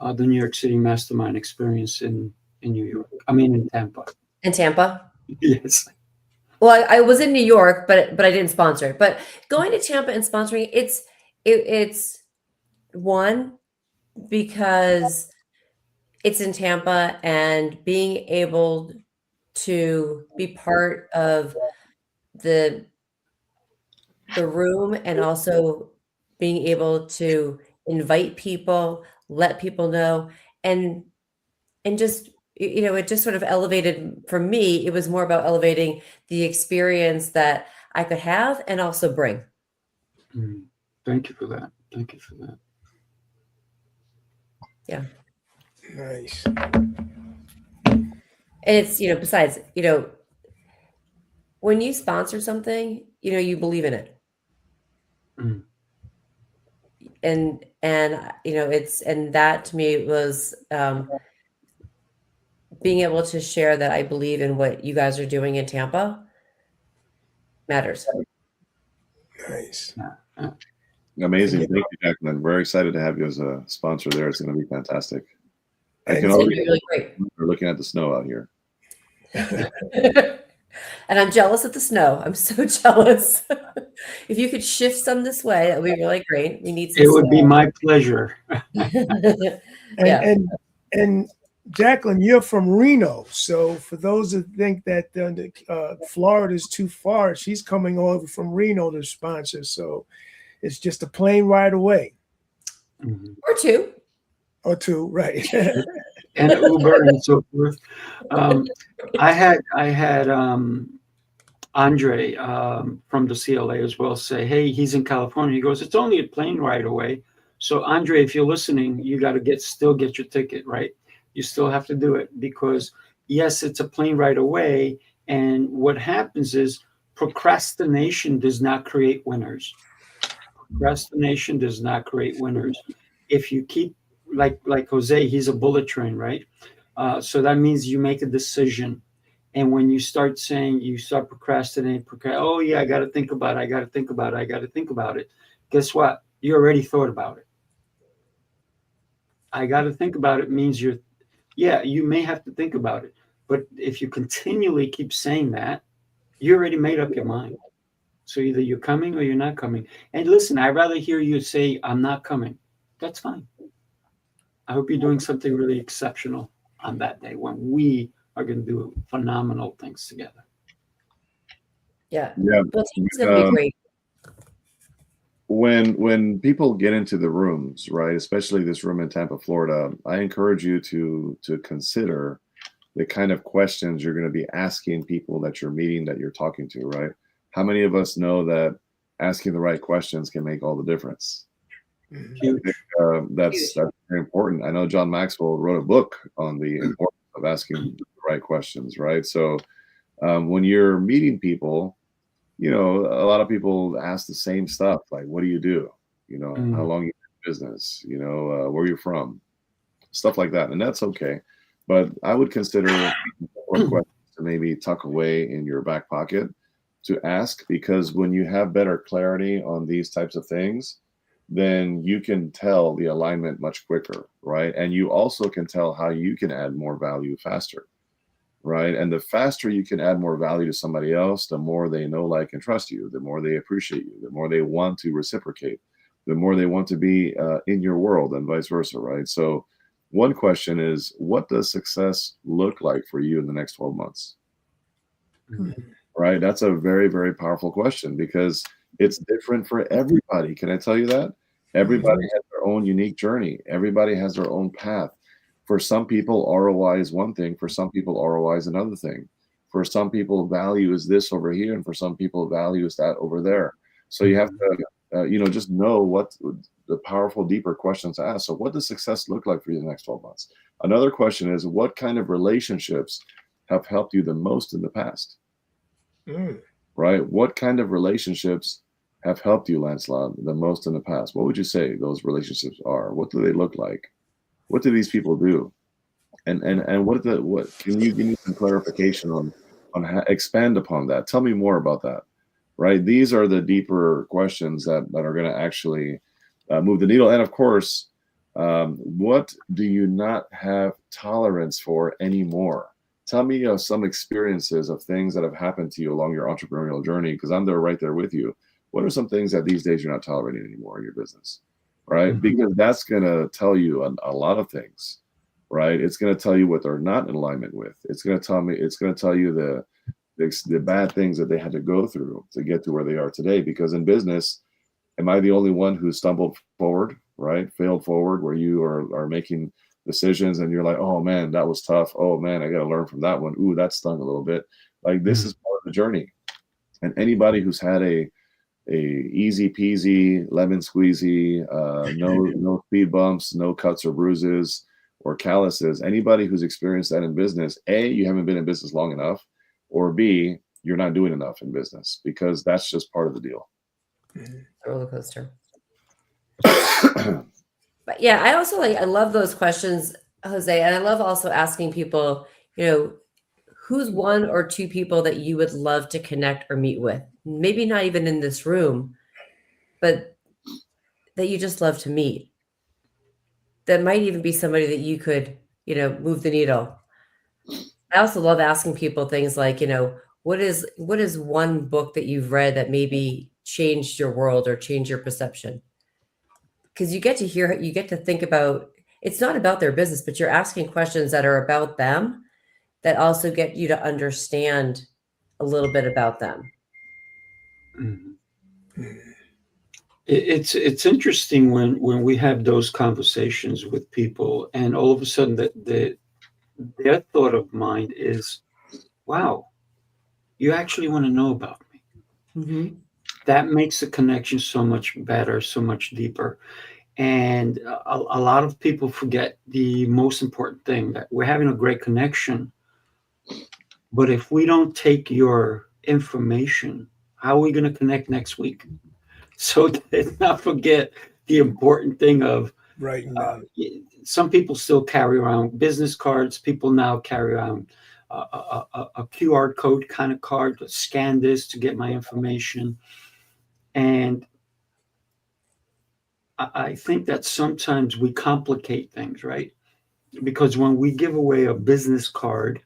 Speaker 2: the New York City Mastermind Experience in New York? I mean, in Tampa.
Speaker 4: In Tampa?
Speaker 2: Yes.
Speaker 4: Well, I was in New York, but I didn't sponsor it. But going to Tampa and sponsoring, it's one, because it's in Tampa, and being able to be part of the room, and also being able to invite people, let people know, and just, it just sort of elevated, for me, it was more about elevating the experience that I could have and also bring.
Speaker 2: Thank you for that. Thank you for that.
Speaker 4: Yeah.
Speaker 3: Nice.
Speaker 4: And it's, besides, when you sponsor something, you believe in it.
Speaker 2: Mm.
Speaker 4: And and that to me was being able to share that I believe in what you guys are doing in Tampa matters.
Speaker 3: Nice.
Speaker 5: Amazing. Thank you, Jacqueline. Very excited to have you as a sponsor there. It's going to be fantastic. I
Speaker 3: And
Speaker 5: can
Speaker 4: It's going to
Speaker 5: already
Speaker 4: be really great.
Speaker 5: we're looking at the snow out here.
Speaker 4: And I'm jealous of the snow. I'm so jealous. If you could shift some this way, that would be really great. We need some
Speaker 2: It would be
Speaker 4: snow.
Speaker 2: my pleasure.
Speaker 3: And,
Speaker 4: Yeah.
Speaker 3: and Jacqueline, you're from Reno. So for those that think that Florida is too far, she's coming over from Reno to sponsor. So it's just a plane ride away.
Speaker 2: Mhm.
Speaker 4: Or two.
Speaker 3: Or two, right.
Speaker 2: And Uber and so forth. I had Andre from the CLA as well say, hey, he's in California. He goes, it's only a plane ride away. So Andre, if you're listening, you got to still get your ticket, right? You still have to do it because yes, it's a plane ride away. And what happens is procrastination does not create winners. Procrastination does not create winners. If you keep like Jose, he's a bullet train, right? So that means you make a decision. And when you start saying you start procrastinating, oh yeah, I got to think about it. I got to think about it. I got to think about it. Guess what? You already thought about it. I got to think about it means you may have to think about it. But if you continually keep saying that, you already made up your mind. So either you're coming or you're not coming. And listen, I'd rather hear you say, I'm not coming. That's fine. I hope you're doing something really exceptional on that day when we are going to do phenomenal things together.
Speaker 4: Yeah.
Speaker 5: Yeah.
Speaker 4: Well, it's going to be great.
Speaker 5: When people get into the rooms, right, especially this room in Tampa, Florida, I encourage you to consider the kind of questions you're going to be asking people that you're meeting, that you're talking to, right? How many of us know that asking the right questions can make all the difference?
Speaker 2: Huge.
Speaker 5: That's very important. I know John Maxwell wrote a book on the importance of asking the right questions, right? So when you're meeting people, a lot of people ask the same stuff, like, what do you do? How long you in business? Where you're from? Stuff like that. And that's okay. But I would consider questions to maybe tuck away in your back pocket to ask, because when you have better clarity on these types of things, then you can tell the alignment much quicker, right? And you also can tell how you can add more value faster, right? And the faster you can add more value to somebody else, the more they know, like, and trust you, the more they appreciate you, the more they want to reciprocate, the more they want to be in your world, and vice versa, right? So one question is, what does success look like for you in the next 12 months? Right? That's a very, very powerful question, because it's different for everybody. Can I tell you that? Everybody has their own unique journey. Everybody has their own path. For some people, ROI is one thing. For some people, ROI is another thing. For some people, value is this over here, and for some people, value is that over there. So you have to, just know what the powerful, deeper questions to ask. So what does success look like for you in the next 12 months? Another question is, what kind of relationships have helped you the most in the past? Right? What kind of relationships have helped you, Lancelot, the most in the past? What would you say those relationships are? What do they look like? What do these people do? And what can you give me some clarification on how, expand upon that? Tell me more about that. Right? These are the deeper questions that are going to actually move the needle. And of course, what do you not have tolerance for anymore? Tell me of some experiences of things that have happened to you along your entrepreneurial journey, because I'm there, right there with you. What are some things that these days you're not tolerating anymore in your business, right? Because that's going to tell you a lot of things, right? It's going to tell you what they're not in alignment with. It's going to tell you the bad things that they had to go through to get to where they are today. Because in business, am I the only one who stumbled forward, right? Failed forward, where you are making decisions and you're like, oh man, that was tough. Oh man, I got to learn from that one. Ooh, that stung a little bit. Like, this is part of the journey. And anybody who's had a easy peasy lemon squeezy, no speed bumps, no cuts or bruises, or calluses. Anybody who's experienced that in business, A, you haven't been in business long enough, or B, you're not doing enough in business, because that's just part of the deal.
Speaker 4: Roller coaster. But yeah, I also I love those questions, Jose, and I love also asking people, who's one or two people that you would love to connect or meet with? Maybe not even in this room, but that you just love to meet. That might even be somebody that you could, move the needle. I also love asking people things like, what is one book that you've read that maybe changed your world or changed your perception? Because you get to think about, it's not about their business, but you're asking questions that are about them that also get you to understand a little bit about them.
Speaker 2: It's interesting when we have those conversations with people, and all of a sudden their thought of mind is, wow, you actually want to know about me.
Speaker 4: Mm-hmm.
Speaker 2: That makes the connection so much better, so much deeper. And a lot of people forget the most important thing, that we're having a great connection. But if we don't take your information, how are we going to connect next week? So let's not forget the important thing of some people still carry around business cards. People now carry around a QR code kind of card to scan this to get my information. And I think that sometimes we complicate things, right? Because when we give away a business card,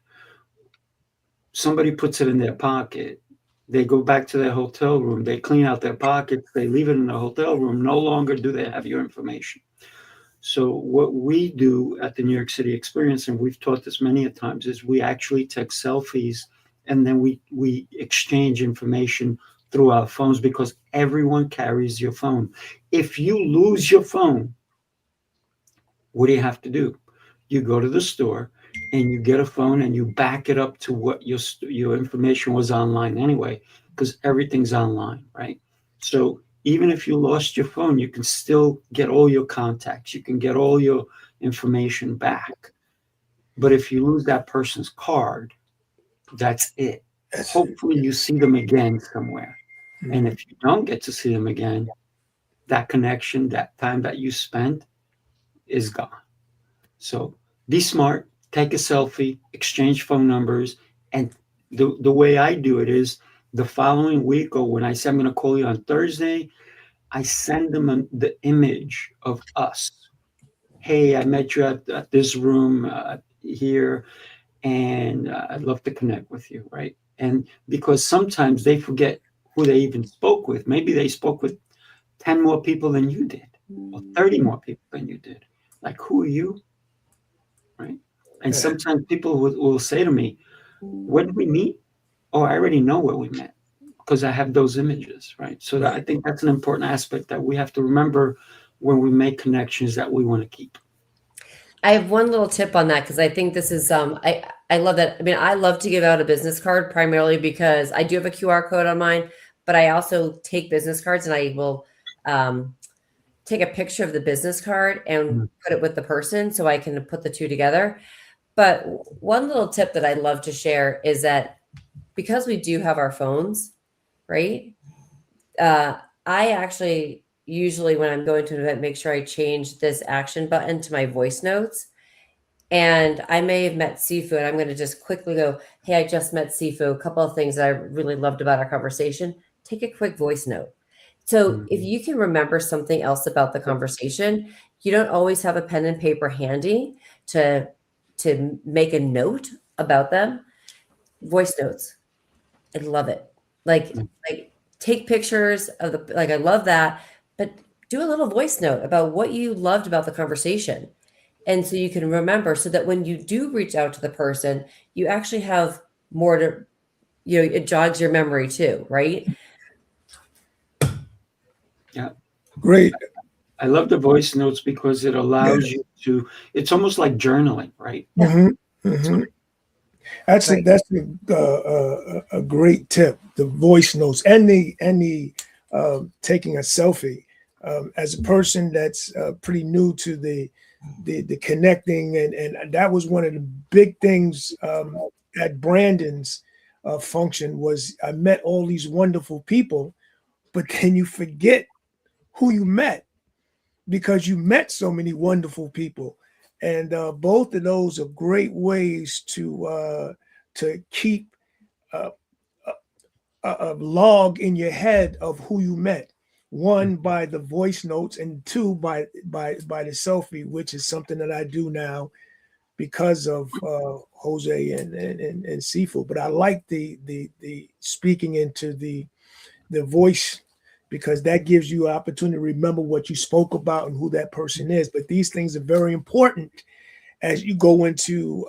Speaker 2: somebody puts it in their pocket. They go back to their hotel room. They clean out their pockets. They leave it in the hotel room. No longer do they have your information. So what we do at the New York City Experience, and we've taught this many a times, is we actually take selfies, and then we exchange information through our phones, because everyone carries your phone. If you lose your phone, what do you have to do? You go to the store and you get a phone and you back it up to what your information was online anyway, because everything's online, right? So even if you lost your phone, you can still get all your contacts. You can get all your information back. But if you lose that person's card, that's it. Hopefully you see them again somewhere. And if you don't get to see them again, that connection, that time that you spent is gone. So be smart, take a selfie, exchange phone numbers. And the way I do it is the following week, or when I say I'm going to call you on Thursday, I send them the image of us. Hey, I met you at this room here, and I'd love to connect with you, right? And because sometimes they forget who they even spoke with. Maybe they spoke with 10 more people than you did, or 30 more people than you did. Like, who are you? Right? And sometimes people will say to me, when did we meet? Oh, I already know where we met, because I have those images, right? So I think that's an important aspect that we have to remember when we make connections that we want to keep.
Speaker 4: I have one little tip on that, because I think this is I love that. I mean, I love to give out a business card primarily because I do have a QR code on mine, but I also take business cards, and I will take a picture of the business card and put it with the person so I can put the two together. But one little tip that I love to share is that because we do have our phones, right? I actually usually, when I'm going to an event, make sure I change this action button to my voice notes. And I may have met Sifu, and I'm going to just quickly go, hey, I just met Sifu. A couple of things that I really loved about our conversation. Take a quick voice note. So if you can remember something else about the conversation, you don't always have a pen and paper handy to make a note about them. Voice notes. I love it. Like take pictures of I love that, but do a little voice note about what you loved about the conversation. And so you can remember, so that when you do reach out to the person, you actually have more to, it jogs your memory too, right?
Speaker 2: Yeah.
Speaker 3: Great.
Speaker 2: I love the voice notes because it allows you to, it's almost like journaling, right?
Speaker 3: Mm-hmm. Mm-hmm. That's a great tip. The voice notes and the taking a selfie. As a person that's pretty new to the the connecting, and that was one of the big things at Brandon's function. Was I met all these wonderful people, but then you forget who you met because you met so many wonderful people, and both of those are great ways to keep a log in your head of who you met. One, by the voice notes, and two, by the selfie, which is something that I do now because of Jose and Sifu. But I like the speaking into the voice, because that gives you an opportunity to remember what you spoke about and who that person is. But these things are very important as you go into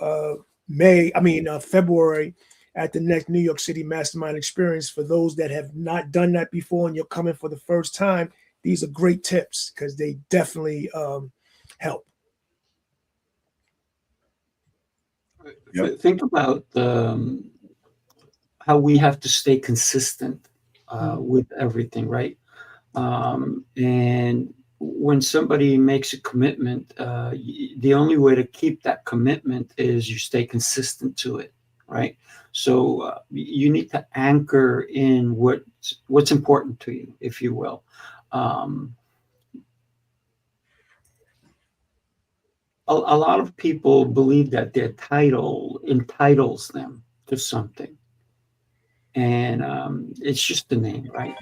Speaker 3: February at the next New York City Mastermind Experience. For those that have not done that before and you're coming for the first time, these are great tips because they definitely help.
Speaker 5: Yep.
Speaker 2: Think about how we have to stay consistent with everything, right? And when somebody makes a commitment, the only way to keep that commitment is you stay consistent to it, right? So you need to anchor in what's important to you, if you will. A lot of people believe that their title entitles them to something, and it's just the name, right?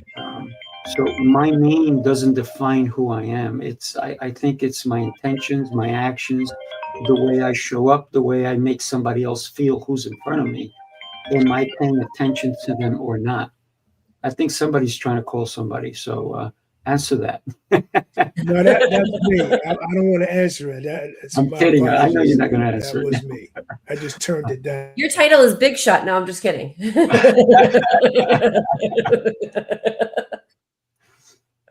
Speaker 2: So my name doesn't define who I am. I think it's my intentions, my actions, the way I show up, the way I make somebody else feel who's in front of me. Am I paying attention to them or not? I think somebody's trying to call somebody. So answer that.
Speaker 3: No, that's me. I don't want to answer it.
Speaker 2: I'm kidding. I know you're not going to answer
Speaker 3: That
Speaker 2: it.
Speaker 3: was me. I just turned it down.
Speaker 4: Your title is Big Shot. No, I'm just kidding.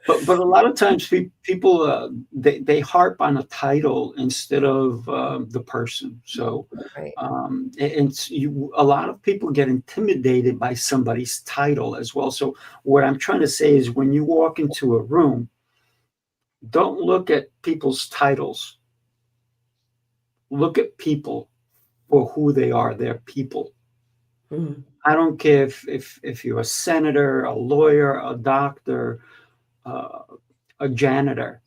Speaker 2: But a lot of times people they harp on a title instead of the person. So
Speaker 4: Right.
Speaker 2: a lot of people get intimidated by somebody's title as well. So what I'm trying to say is, when you walk into a room, don't look at people's titles. Look at people for who they are. They're people.
Speaker 4: Mhm.
Speaker 2: I don't care if you're a senator, a lawyer, a doctor, a janitor.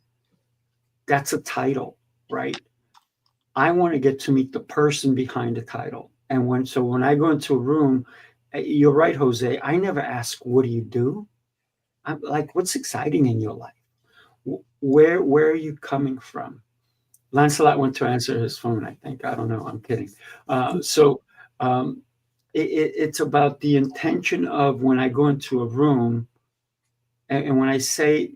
Speaker 2: That's a title, right? I want to get to meet the person behind the title. And when I go into a room, you're right, Jose, I never ask, what do you do? I'm like, what's exciting in your life? Where are you coming from? Lancelot went to answer his phone, I think. I don't know. I'm kidding. It's about the intention of when I go into a room, and when I say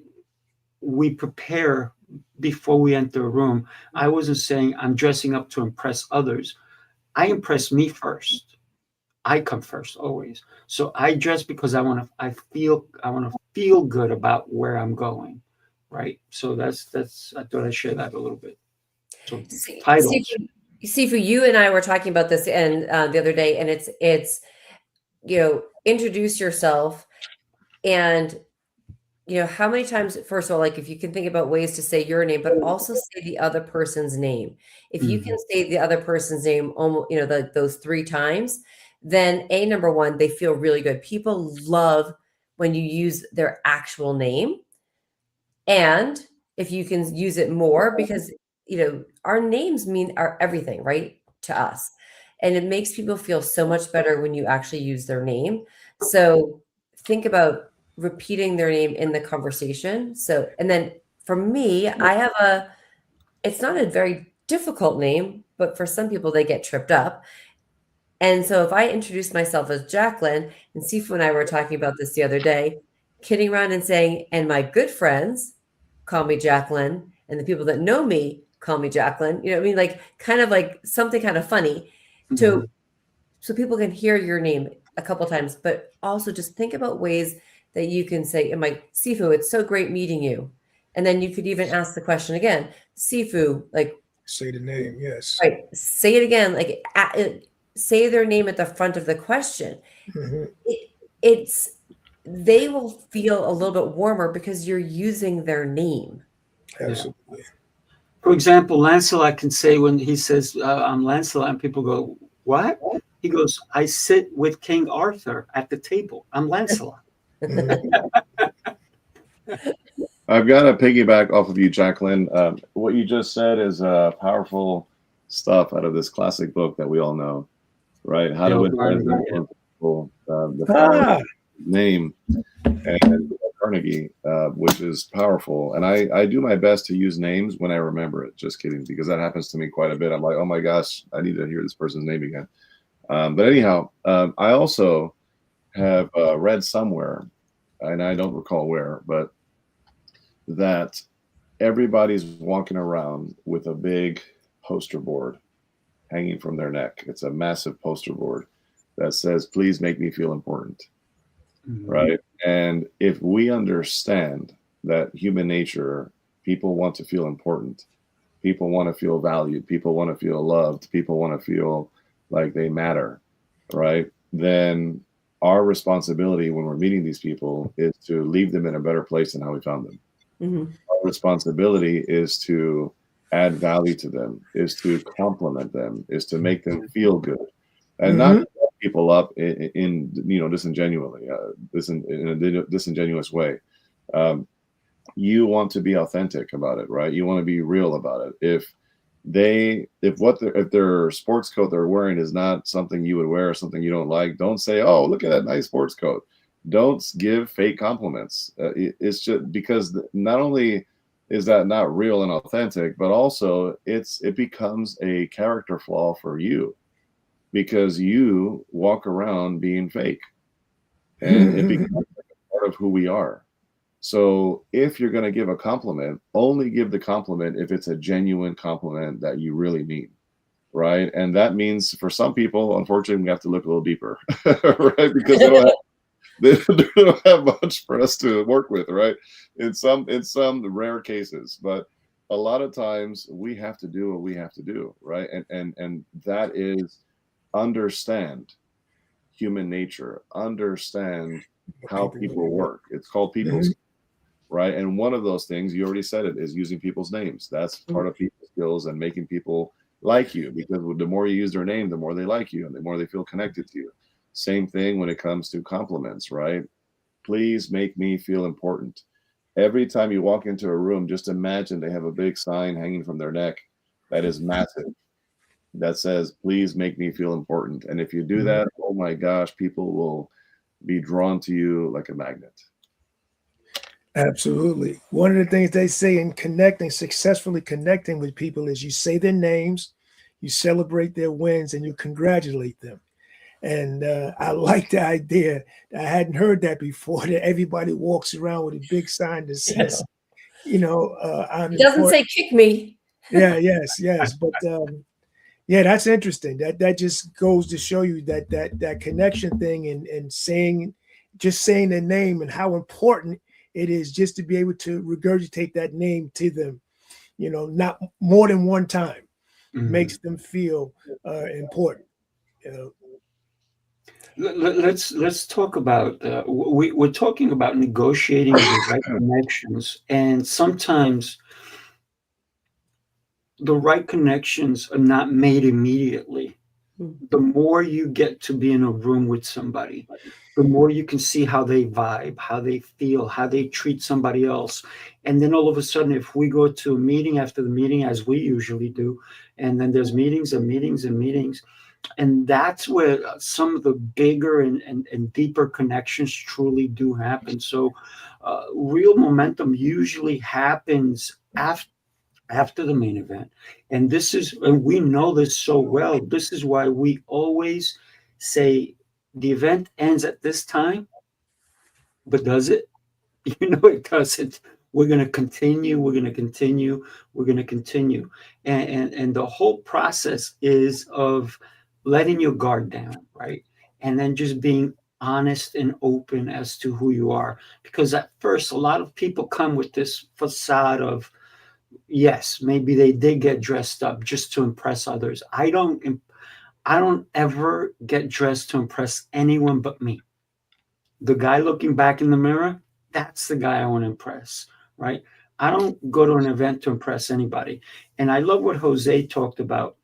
Speaker 2: we prepare before we enter a room, I wasn't saying I'm dressing up to impress others. I impress me first. I come first always. So I dress because I want to feel good about where I'm going, right? So that's I thought I'd share that a little bit. So titles.
Speaker 4: Sifu, you and I were talking about this and the other day, and it's introduce yourself. And how many times, first of all, like, if you can think about ways to say your name, but also say the other person's name. If you can say the other person's name almost, those 3 times, then number one, they feel really good. People love when you use their actual name. And if you can use it more, because, our names are everything, right, to us. And it makes people feel so much better when you actually use their name. So think about repeating their name in the conversation. So, and then for me, I have it's not a very difficult name, but for some people, they get tripped up. And so if I introduce myself as Jacqueline, and Sifu and I were talking about this the other day, kidding around and saying, and my good friends call me Jacqueline, and the people that know me call me Jacqueline, you know what I mean? Like, kind of like something kind of funny so people can hear your name a couple times, but also just think about ways that you can say, and like, Sifu, it's so great meeting you. And then you could even ask the question again, Sifu, like,
Speaker 3: say the name. Yes.
Speaker 4: Right. Say it again. Like, say their name at the front of the question. They will feel a little bit warmer because you're using their name.
Speaker 3: Absolutely.
Speaker 2: For example, Lancelot can say when he says, I'm Lancelot, and people go, what? He goes, I sit with King Arthur at the table. I'm Lancelot.
Speaker 5: I've got to piggyback off of you, Jacqueline. What you just said is powerful stuff out of this classic book that we all know, right? How to Win Friends and Influence People, the power of name, and Carnegie, which is powerful. And I do my best to use names when I remember it. Just kidding, because that happens to me quite a bit. I'm like, oh my gosh, I need to hear this person's name again. But anyhow, I also have read somewhere, and I don't recall where, but that everybody's walking around with a big poster board hanging from their neck. It's a massive poster board that says, please make me feel important. Right. And if we understand that human nature, people want to feel important, people want to feel valued, people want to feel loved, people want to feel like they matter, right? Then our responsibility when we're meeting these people is to leave them in a better place than how we found them. Our responsibility is to add value to them, is to compliment them, is to make them feel good, and not put people up in disingenuously, in a disingenuous way. You want to be authentic about it, right? You want to be real about it. If their sports coat they're wearing is not something you would wear or something you don't like, don't say, oh, look at that nice sports coat. Don't give fake compliments. It's just because not only is that not real and authentic, but also it becomes a character flaw for you because you walk around being fake, and it becomes part of who we are. So if you're going to give a compliment, only give the compliment if it's a genuine compliment that you really mean, right? And that means for some people, unfortunately, we have to look a little deeper, right? Because they don't have much for us to work with, right? In some rare cases, but a lot of times we have to do what we have to do, right? And that is understand human nature, understand how people work. It's called people skills, right? And one of those things, you already said it, is using people's names. That's part of people skills and making people like you, because the more you use their name, the more they like you and the more they feel connected to you. Same thing when it comes to compliments, right? Please make me feel important. Every time you walk into a room, just imagine they have a big sign hanging from their neck that is massive that says, please make me feel important. And if you do that, oh my gosh, people will be drawn to you like a magnet.
Speaker 3: Absolutely. One of the things they say in successfully connecting with people is you say their names, you celebrate their wins, and you congratulate them. And I like the idea. I hadn't heard that before, that everybody walks around with a big sign that says, I'm
Speaker 4: It doesn't
Speaker 3: important.
Speaker 4: say kick me.
Speaker 3: Yeah, yes. But yeah, that's interesting. That just goes to show you that connection thing and saying their name and how important it is just to be able to regurgitate that name to them, not more than one time, makes them feel important.
Speaker 2: Let's talk about we're talking about negotiating the right connections, and sometimes the right connections are not made immediately. The more you get to be in a room with somebody, the more you can see how they vibe, how they feel, how they treat somebody else. And then all of a sudden, if we go to a meeting after the meeting, as we usually do, and then there's meetings and meetings and meetings, and that's where some of the bigger and deeper connections truly do happen. So real momentum usually happens after the main event. And we know this so well. This is why we always say the event ends at this time, but does it? It doesn't. We're going to continue. We're going to continue. We're going to continue. And the whole process is of letting your guard down, right? And then just being honest and open as to who you are. Because at first, a lot of people come with this facade of, yes, maybe they did get dressed up just to impress others. I don't ever get dressed to impress anyone but me. The guy looking back in the mirror, that's the guy I want to impress, right? I don't go to an event to impress anybody. And I love what Jose talked about,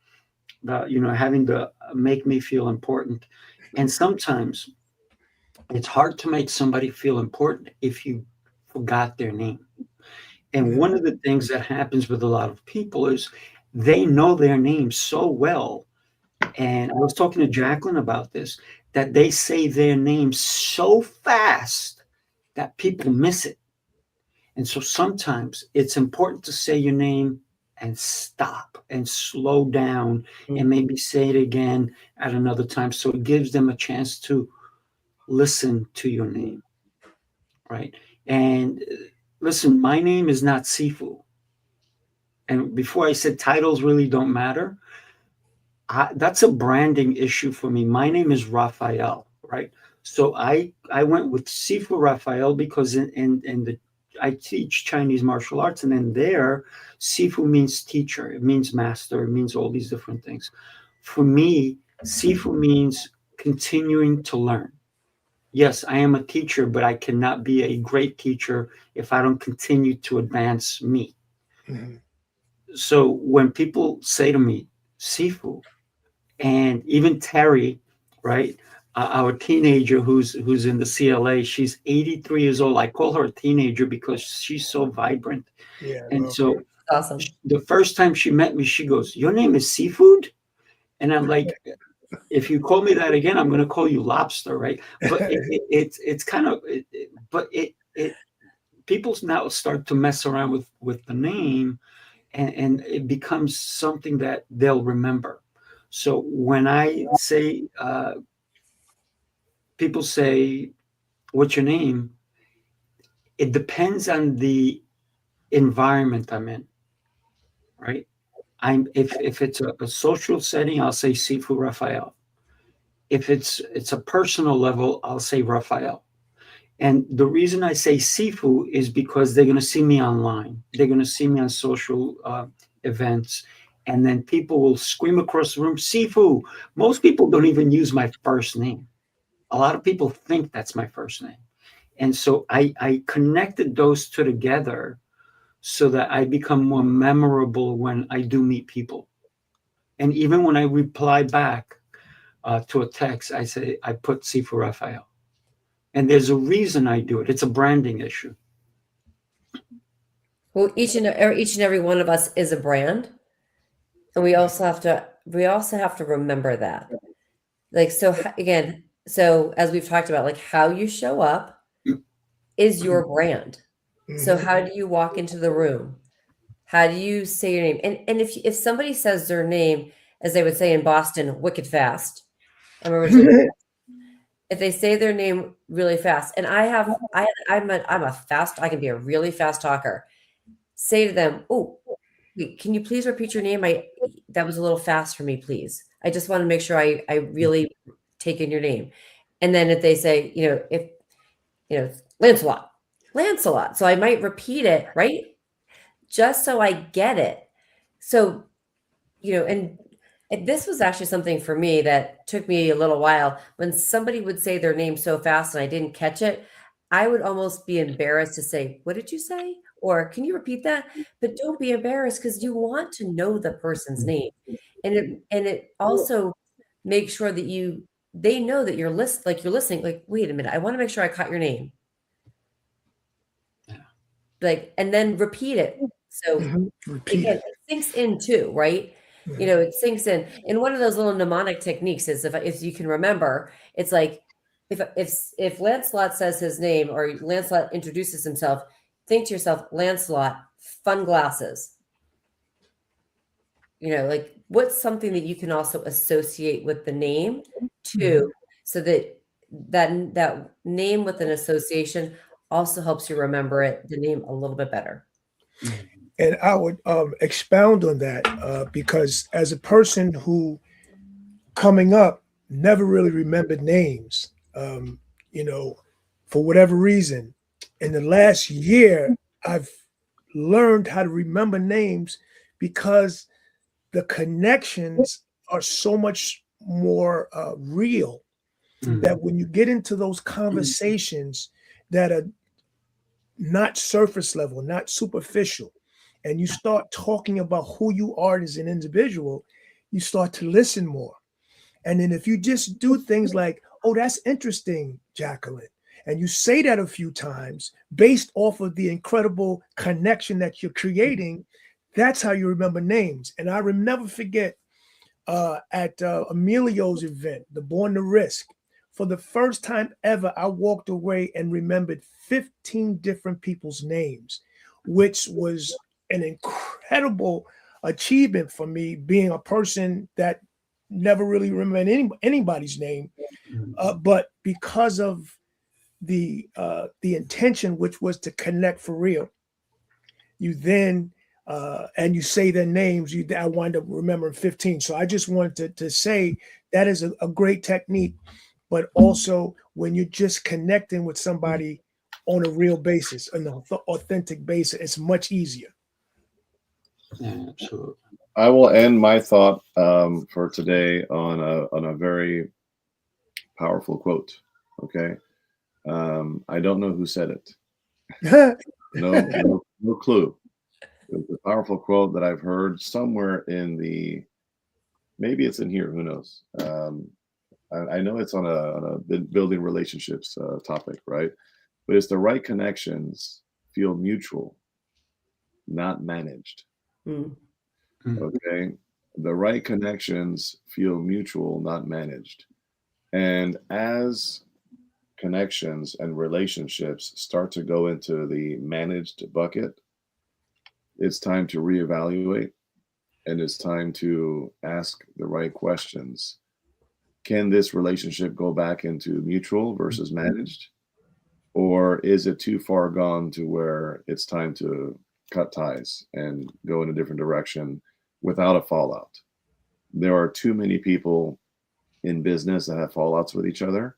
Speaker 2: having to make me feel important. And sometimes it's hard to make somebody feel important if you forgot their name. And one of the things that happens with a lot of people is they know their name so well. And I was talking to Jacqueline about this, that they say their name so fast that people miss it. And so sometimes it's important to say your name and stop and slow down and maybe say it again at another time. So it gives them a chance to listen to your name. Right. And listen, my name is not Sifu. And before I said titles really don't matter, that's a branding issue for me. My name is Raphael, right? So I went with Sifu Raphael because I teach Chinese martial arts, and then there, Sifu means teacher, it means master, it means all these different things. For me, Sifu means continuing to learn. Yes, I am a teacher, but I cannot be a great teacher if I don't continue to advance me.
Speaker 3: Mhm.
Speaker 2: So when people say to me, Sifu, and even Terry, right, our teenager who's in the CLA, she's 83 years old. I call her a teenager because she's so vibrant.
Speaker 3: Yeah,
Speaker 2: And
Speaker 3: well,
Speaker 2: so
Speaker 4: Awesome.
Speaker 2: the first time she met me, she goes, "Your name is Seafood?" And I'm like, if you call me that again, I'm going to call you Lobster, right? But it's kind of, but people now start to mess around with the name, and it becomes something that they'll remember. So when I say, people say, "What's your name?" It depends on the environment I'm in, right? If it's a social setting, I'll say Sifu Raphael. If it's a personal level, I'll say Raphael. And the reason I say Sifu is because they're going to see me online. They're going to see me on social events. And then people will scream across the room, Sifu. Most people don't even use my first name. A lot of people think that's my first name. And so I connected those two together so that I become more memorable when I do meet people. And even when I reply back to a text, I put Sifu Raphael. And there's a reason I do it. It's a branding issue.
Speaker 4: Well, each and every one of us is a brand, and we also have to remember that. Like, so again, so as we've talked about, like how you show up is your brand. So how do you walk into the room? How do you say your name? And if somebody says their name, as they would say in Boston, wicked fast. I'm originally if they say their name really fast, and I'm a fast, I can be a really fast talker. Say to them, "Oh, wait, can you please repeat your name? That was a little fast for me, please. I just want to make sure I really take in your name." And then if they say, if Lancelot, Lancelot. So I might repeat it, right? Just so I get it. So, and this was actually something for me that took me a little while. When somebody would say their name so fast and I didn't catch it, I would almost be embarrassed to say, "What did you say?" Or, "Can you repeat that?" But don't be embarrassed because you want to know the person's name. And it also makes sure that they know that you're listening. Like, wait a minute, I want to make sure I caught your name. Like, and then repeat it. So again, it sinks in too, right? It sinks in. And one of those little mnemonic techniques is if you can remember, it's like if Lancelot says his name or Lancelot introduces himself, think to yourself, Lancelot, fun glasses. Like what's something that you can also associate with the name too, so that name with an association also helps you remember the name a little bit better.
Speaker 3: And I would expound on that because as a person who coming up never really remembered names, for whatever reason, in the last year, I've learned how to remember names because the connections are so much more real that when you get into those conversations that are not surface level, not superficial, and you start talking about who you are as an individual, you start to listen more. And then if you just do things like, oh, that's interesting, Jacqueline, and you say that a few times based off of the incredible connection that you're creating, that's how you remember names. And I will never forget at Emilio's event, the Born to Risk, for the first time ever, I walked away and remembered 15 different people's names, which was an incredible achievement for me, being a person that never really remembered anybody's name. But because of the intention, which was to connect for real, you then and you say their names, I wind up remembering 15. So I just wanted to say that is a great technique, but also when you're just connecting with somebody on a real basis, an authentic basis, it's much easier.
Speaker 2: Yeah, absolutely.
Speaker 5: I will end my thought for today on a very powerful quote. Okay, I don't know who said it. No clue. It's a powerful quote that I've heard somewhere in maybe it's in here. Who knows? I know it's on a building relationships topic, right? But it's the right connections feel mutual, not managed. Okay, the right connections feel mutual, not managed. And as connections and relationships start to go into the managed bucket, it's time to reevaluate, and it's time to ask the right questions. Can this relationship go back into mutual versus managed? Or is it too far gone to where it's time to cut ties and go in a different direction without a fallout? There are too many people in business that have fallouts with each other.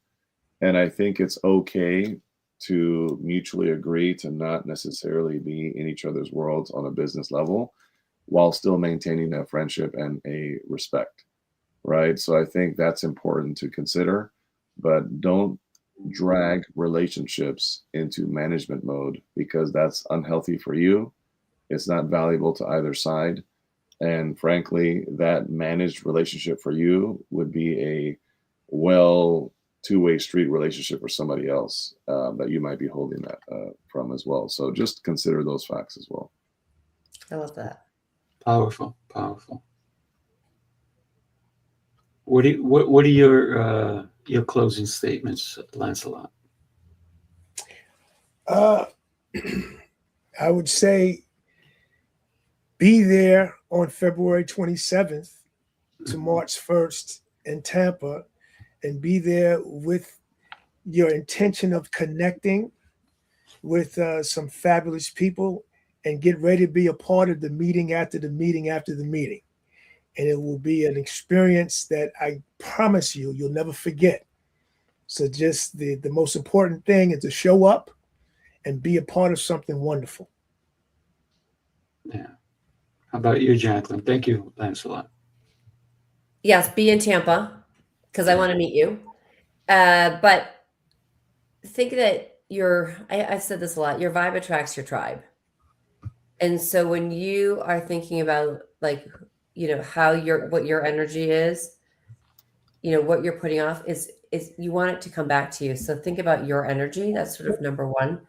Speaker 5: And I think it's okay to mutually agree to not necessarily be in each other's worlds on a business level while still maintaining a friendship and a respect, right? So I think that's important to consider, but don't drag relationships into management mode, because that's unhealthy for you. It's not valuable to either side. And frankly, that managed relationship for you would be a two-way street relationship for somebody else that you might be holding that from as well. So just consider those facts as well.
Speaker 4: I love that.
Speaker 2: Powerful. What are your closing statements, Lancelot?
Speaker 3: I would say be there on February 27th to March 1st in Tampa, and be there with your intention of connecting with some fabulous people, and get ready to be a part of the meeting after the meeting after the meeting. And it will be an experience that I promise you'll never forget. So just the most important thing is to show up and be a part of something wonderful.
Speaker 2: Yeah. How about you, Jacqueline? Thank you, Lancelot.
Speaker 4: Yes, be in Tampa because I want to meet you. But think that I've said this a lot, your vibe attracts your tribe. And so when you are thinking about how what your energy is, what you're putting off is you want it to come back to you. So think about your energy. That's sort of number one.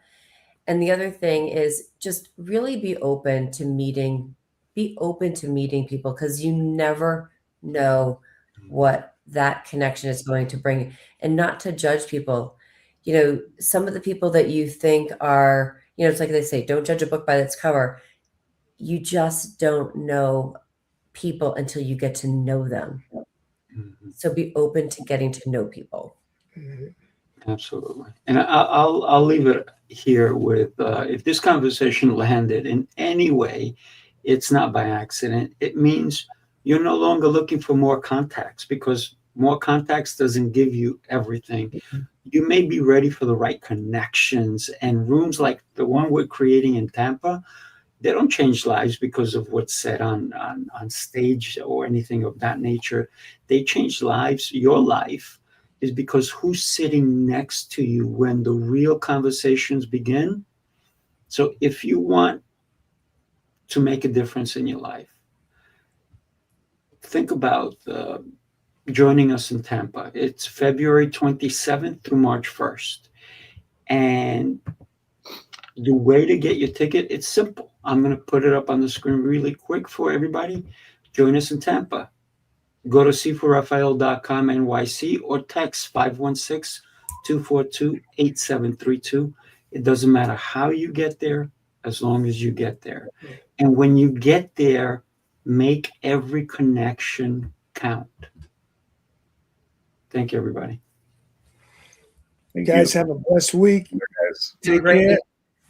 Speaker 4: And the other thing is just really be open to meeting people, because you never know what that connection is going to bring, and not to judge people. Some of the people that you think are, it's like they say, don't judge a book by its cover. You just don't know people until you get to know them. Mm-hmm. So be open to getting to know people.
Speaker 3: Mm-hmm.
Speaker 2: Absolutely. And I'll leave it here with if this conversation landed in any way, it's not by accident. It means you're no longer looking for more contacts, because more contacts doesn't give you everything. Mm-hmm. You may be ready for the right connections, and rooms like the one we're creating in Tampa, they don't change lives because of what's said on stage or anything of that nature. They change lives. Your life is because who's sitting next to you when the real conversations begin. So if you want to make a difference in your life, think about joining us in Tampa. It's February 27th through March 1st. And the way to get your ticket, it's simple. I'm going to put it up on the screen really quick for everybody. Join us in Tampa. Go to cforrafael.com NYC or text 516-242-8732. It doesn't matter how you get there, as long as you get there. And when you get there, make every connection count. Thank you, everybody.
Speaker 5: Thank
Speaker 3: Guys,
Speaker 5: you.
Speaker 3: have a blessed week.
Speaker 5: Guys.
Speaker 3: Take care.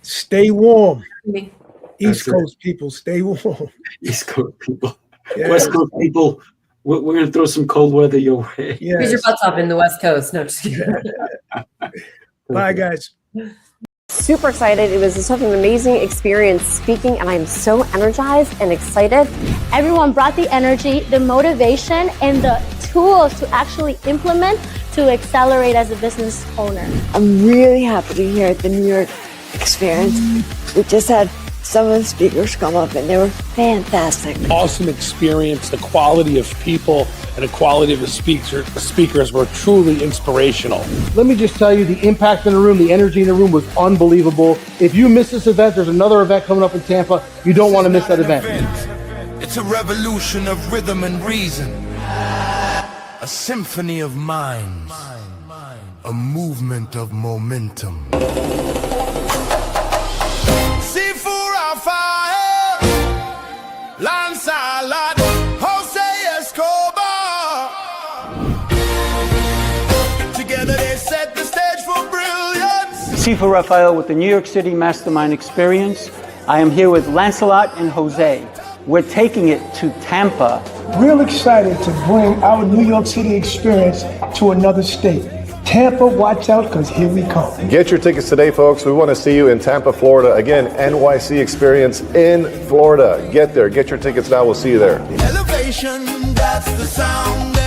Speaker 3: Stay warm.
Speaker 4: Me.
Speaker 3: East
Speaker 2: That's
Speaker 3: Coast people, stay warm.
Speaker 2: East Coast people.
Speaker 3: Yeah.
Speaker 2: West Coast people, we're going to throw some cold weather your way.
Speaker 3: Yes.
Speaker 4: Here's your butts up in the West Coast. No, just kidding.
Speaker 3: Bye, guys.
Speaker 6: Super excited. It was such an amazing experience speaking, and I'm so energized and excited.
Speaker 7: Everyone brought the energy, the motivation, and the tools to actually implement to accelerate as a business owner.
Speaker 8: I'm really happy to hear the New York Experience. We just had some of the speakers come up and they were fantastic.
Speaker 9: Awesome experience. The quality of people and the quality of the speakers were truly inspirational. Let me just tell you, the impact in the room, the energy in the room was unbelievable. If you miss this event, there's another event coming up in Tampa. You don't want to miss that event.
Speaker 1: It's a revolution of rhythm and reason, a symphony of minds, a movement of momentum. Together they set the stage for brilliance.
Speaker 10: Sifu Raphael with the New York City Mastermind Experience. I am here with Lancelot and Jose. We're taking it to Tampa.
Speaker 3: Real excited to bring our New York City experience to another state. Tampa, watch out, because here we come.
Speaker 11: Get your tickets today, folks. We want to see you in Tampa, Florida. Again, NYC Experience in Florida. Get there. Get your tickets now. We'll see you there.
Speaker 1: Elevation, that's the sound.